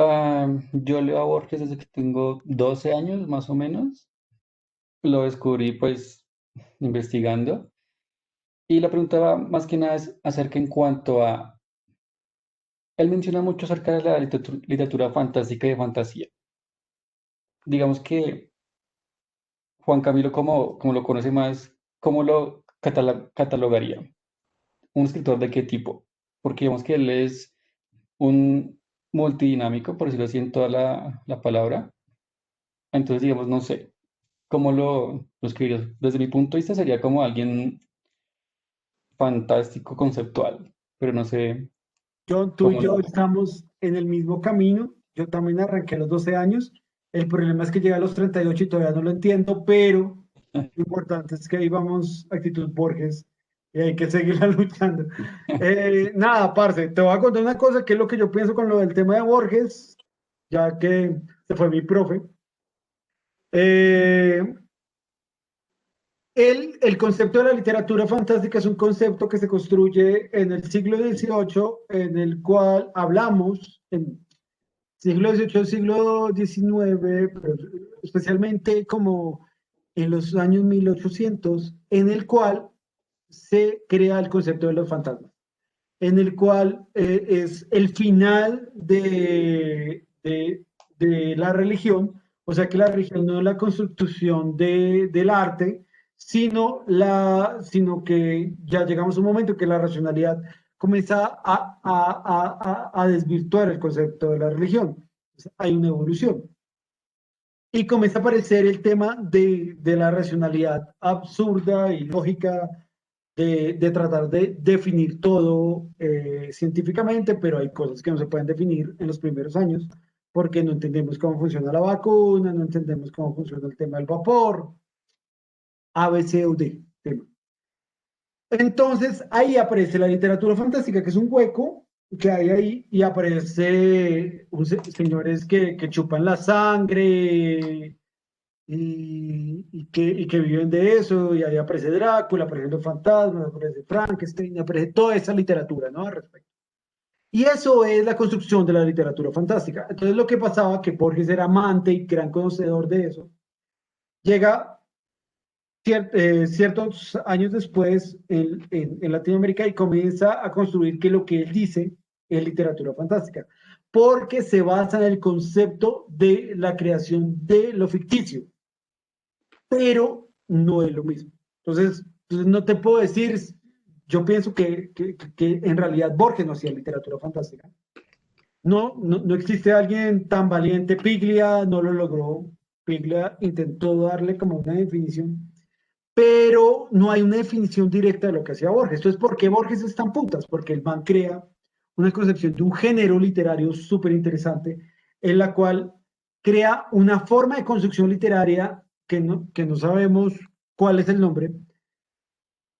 Speaker 5: yo leo a Borges desde que tengo 12 años, más o menos. Lo descubrí, pues, investigando. Y la pregunta va más que nada es acerca en cuanto a... Él menciona mucho acerca de la literatura fantástica y de fantasía. Digamos que Juan Camilo, como lo conoce más, ¿cómo lo catalogaría? ¿Un escritor de qué tipo? Porque digamos que él es un multidinámico, por decirlo así en toda la palabra. Entonces, digamos, no sé, ¿cómo lo escribirías? Desde mi punto de vista sería como alguien fantástico, conceptual, pero no sé
Speaker 2: John, tú y
Speaker 5: cómo
Speaker 2: yo
Speaker 5: lo...
Speaker 2: estamos en el mismo camino. Yo también arranqué a los 12 años. El problema es que llegué a los 38 y todavía no lo entiendo, pero lo importante es que ahí vamos, actitud Borges, y hay que seguirla luchando. Nada, parce, te voy a contar una cosa, que es lo que yo pienso con lo del tema de Borges, ya que se fue mi profe. Eh, el concepto de la literatura fantástica es un concepto que se construye en el siglo XVIII, en el cual hablamos, en siglo XVIII, siglo XIX, pero especialmente como en los años 1800, en el cual se crea el concepto de los fantasmas, en el cual es el final de la religión, o sea que la religión no es la construcción del arte, sino que ya llegamos a un momento que la racionalidad comienza a desvirtuar el concepto de la religión. Entonces, hay una evolución. Y comienza a aparecer el tema de la racionalidad absurda y lógica de tratar de definir todo científicamente, pero hay cosas que no se pueden definir en los primeros años porque no entendemos cómo funciona la vacuna, no entendemos cómo funciona el tema del vapor, A, B, C o D. Tema. Entonces ahí aparece la literatura fantástica, que es un hueco que hay ahí, y aparece señores que chupan la sangre, y que viven de eso, y ahí aparece Drácula, aparecen los fantasmas, aparece Frankenstein, aparece toda esa literatura, ¿no? Al respecto. Y eso es la construcción de la literatura fantástica. Entonces lo que pasaba, que Borges era amante y gran conocedor de eso, llega ciertos años después en Latinoamérica y comienza a construir que lo que él dice es literatura fantástica, porque se basa en el concepto de la creación de lo ficticio, pero no es lo mismo. Entonces no te puedo decir, yo pienso que en realidad Borges no hacía literatura fantástica. No existe alguien tan valiente. Piglia no lo logró. Piglia intentó darle como una definición, pero no hay una definición directa de lo que hacía Borges. Entonces, ¿por qué Borges es tan putas? Porque el man crea una concepción de un género literario súper interesante, en la cual crea una forma de construcción literaria que no sabemos cuál es el nombre,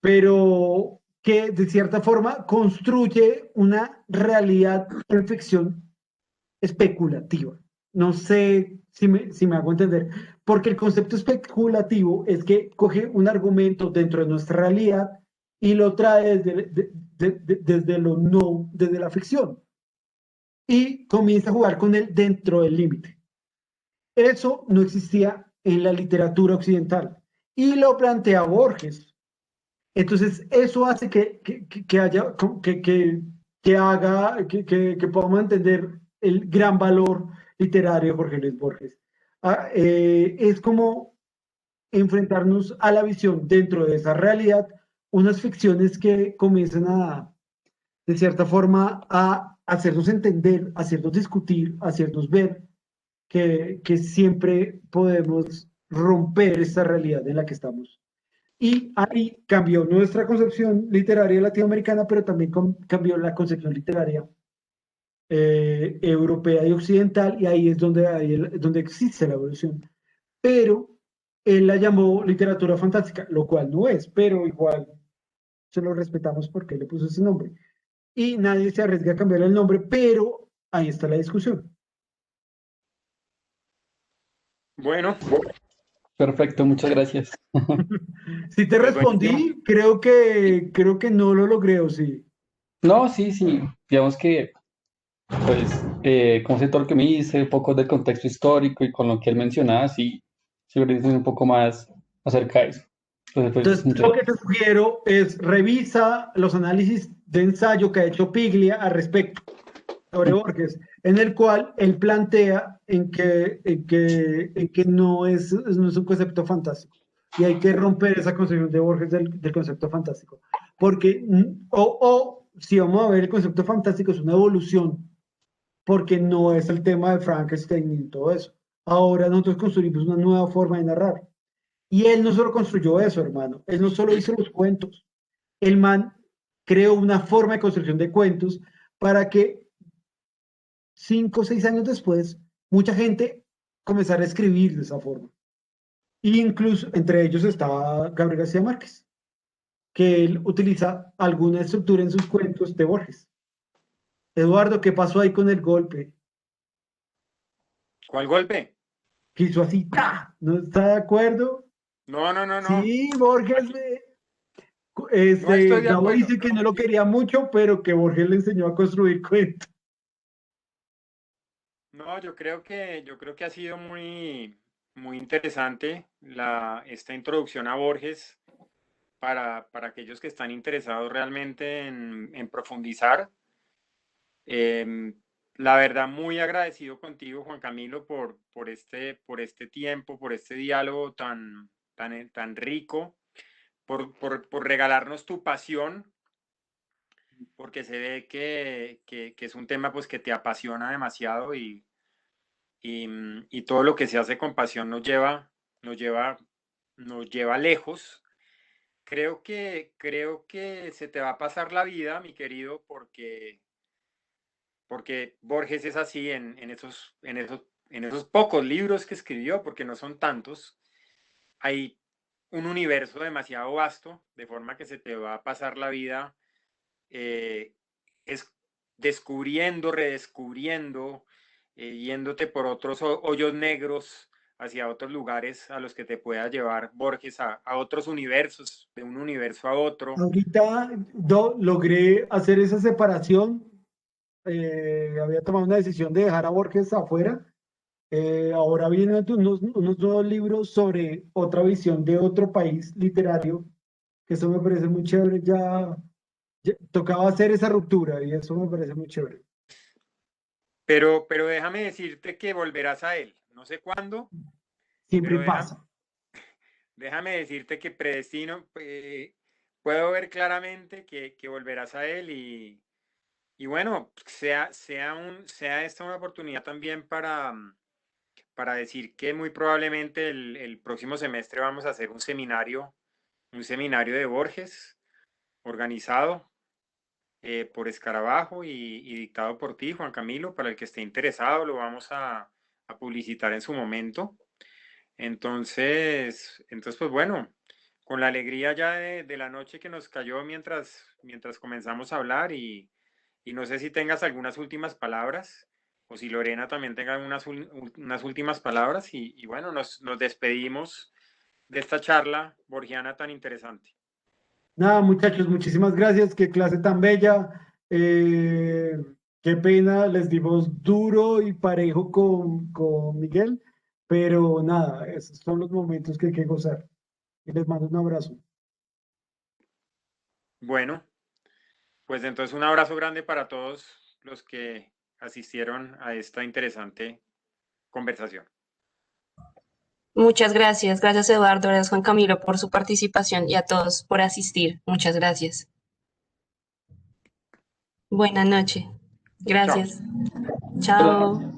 Speaker 2: pero que de cierta forma construye una realidad en ficción especulativa. No sé si me hago entender, porque el concepto especulativo es que coge un argumento dentro de nuestra realidad y lo trae desde lo no, desde la ficción, y comienza a jugar con él dentro del límite. Eso no existía en la literatura occidental y lo plantea Borges. Entonces, eso hace que haya, que podamos entender el gran valor literario de Jorge Luis Borges. Es como enfrentarnos a la visión dentro de esa realidad, unas ficciones que comienzan a, de cierta forma, a hacernos entender, a hacernos discutir, a hacernos ver que siempre podemos romper esta realidad en la que estamos. Y ahí cambió nuestra concepción literaria latinoamericana, pero también cambió la concepción literaria europea y occidental, y ahí es donde existe la evolución. Pero él la llamó literatura fantástica, lo cual no es, pero igual se lo respetamos porque él le puso ese nombre. Y nadie se arriesga a cambiar el nombre, pero ahí está la discusión.
Speaker 1: Bueno,
Speaker 5: Perfecto, muchas gracias.
Speaker 2: Si te
Speaker 1: pues buenísimo.
Speaker 2: respondí, creo que no lo logré, ¿o sí?
Speaker 5: No, sí, sí, digamos que, pues, como sé todo lo que me hice, un poco del contexto histórico y con lo que él mencionaba, sí, sí, ahorita un poco más acerca de eso. Entonces, pues,
Speaker 2: Entonces,
Speaker 5: muchas
Speaker 2: lo que te
Speaker 5: gracias.
Speaker 2: sugiero es revisa los análisis de ensayo que ha hecho Piglia al respecto sobre Borges, en el cual él plantea en que no es un concepto fantástico. Y hay que romper esa concepción de Borges del concepto fantástico. Porque, si vamos a ver el concepto fantástico, es una evolución, porque no es el tema de Frankenstein y todo eso. Ahora nosotros construimos una nueva forma de narrar. Y él no solo construyó eso, hermano. Él no solo hizo los cuentos. El man creó una forma de construcción de cuentos para que 5 o 6 años después mucha gente comenzara a escribir de esa forma. E incluso entre ellos estaba Gabriel García Márquez, que él utiliza alguna estructura en sus cuentos de Borges. Eduardo, ¿qué pasó ahí con el golpe?
Speaker 1: ¿Cuál golpe?
Speaker 2: Que hizo así, ¡ta! ¿No está de acuerdo?
Speaker 1: No, no, no, no.
Speaker 2: Sí, Borges,
Speaker 1: Aquí no estoy de
Speaker 2: Gabo
Speaker 1: acuerdo.
Speaker 2: dice que no lo quería mucho, pero que Borges le enseñó a construir cuentos.
Speaker 1: No, yo creo que ha sido muy interesante esta introducción a Borges para aquellos que están interesados realmente en profundizar. Em, la verdad, muy agradecido contigo, Juan Camilo, por este tiempo, por este diálogo tan rico, por regalarnos tu pasión, porque se ve que es un tema pues, que te apasiona demasiado y todo lo que se hace con pasión nos lleva, nos lleva lejos. Creo que se te va a pasar la vida, mi querido, porque Borges es así en esos pocos libros que escribió, porque no son tantos. Hay un universo demasiado vasto, de forma que se te va a pasar la vida eh, es descubriendo, redescubriendo, yéndote por otros hoyos negros hacia otros lugares a los que te pueda llevar Borges a otros universos, de un universo a otro.
Speaker 2: Ahorita logré hacer esa separación. Había tomado una decisión de dejar a Borges afuera. Ahora vienen unos nuevos libros sobre otra visión de otro país literario, que eso me parece muy chévere. Ya tocaba hacer esa ruptura y eso me parece muy chévere.
Speaker 1: Pero déjame decirte que volverás a él. No sé cuándo,
Speaker 2: Siempre
Speaker 1: pero
Speaker 2: pasa.
Speaker 1: déjame decirte que puedo ver claramente que volverás a él y bueno, sea esta una oportunidad también para decir que muy probablemente el próximo semestre vamos a hacer un seminario de Borges organizado por Escarabajo y dictado por ti, Juan Camilo. Para el que esté interesado, lo vamos a publicitar en su momento. Entonces, pues bueno, con la alegría ya de la noche que nos cayó mientras comenzamos a hablar y no sé si tengas algunas últimas palabras o si Lorena también tenga unas últimas palabras y bueno, nos despedimos de esta charla borgiana tan interesante.
Speaker 2: Nada, muchachos, muchísimas gracias. Qué clase tan bella. Qué pena, les dimos duro y parejo con Miguel, pero nada, esos son los momentos que hay que gozar. Y les mando un abrazo.
Speaker 1: Bueno, pues entonces un abrazo grande para todos los que asistieron a esta interesante conversación.
Speaker 4: Muchas gracias. Gracias, Eduardo. Gracias, Juan Camilo, por su participación y a todos por asistir. Muchas gracias. Buenas noches.
Speaker 1: Chao.
Speaker 4: Gracias. Chao.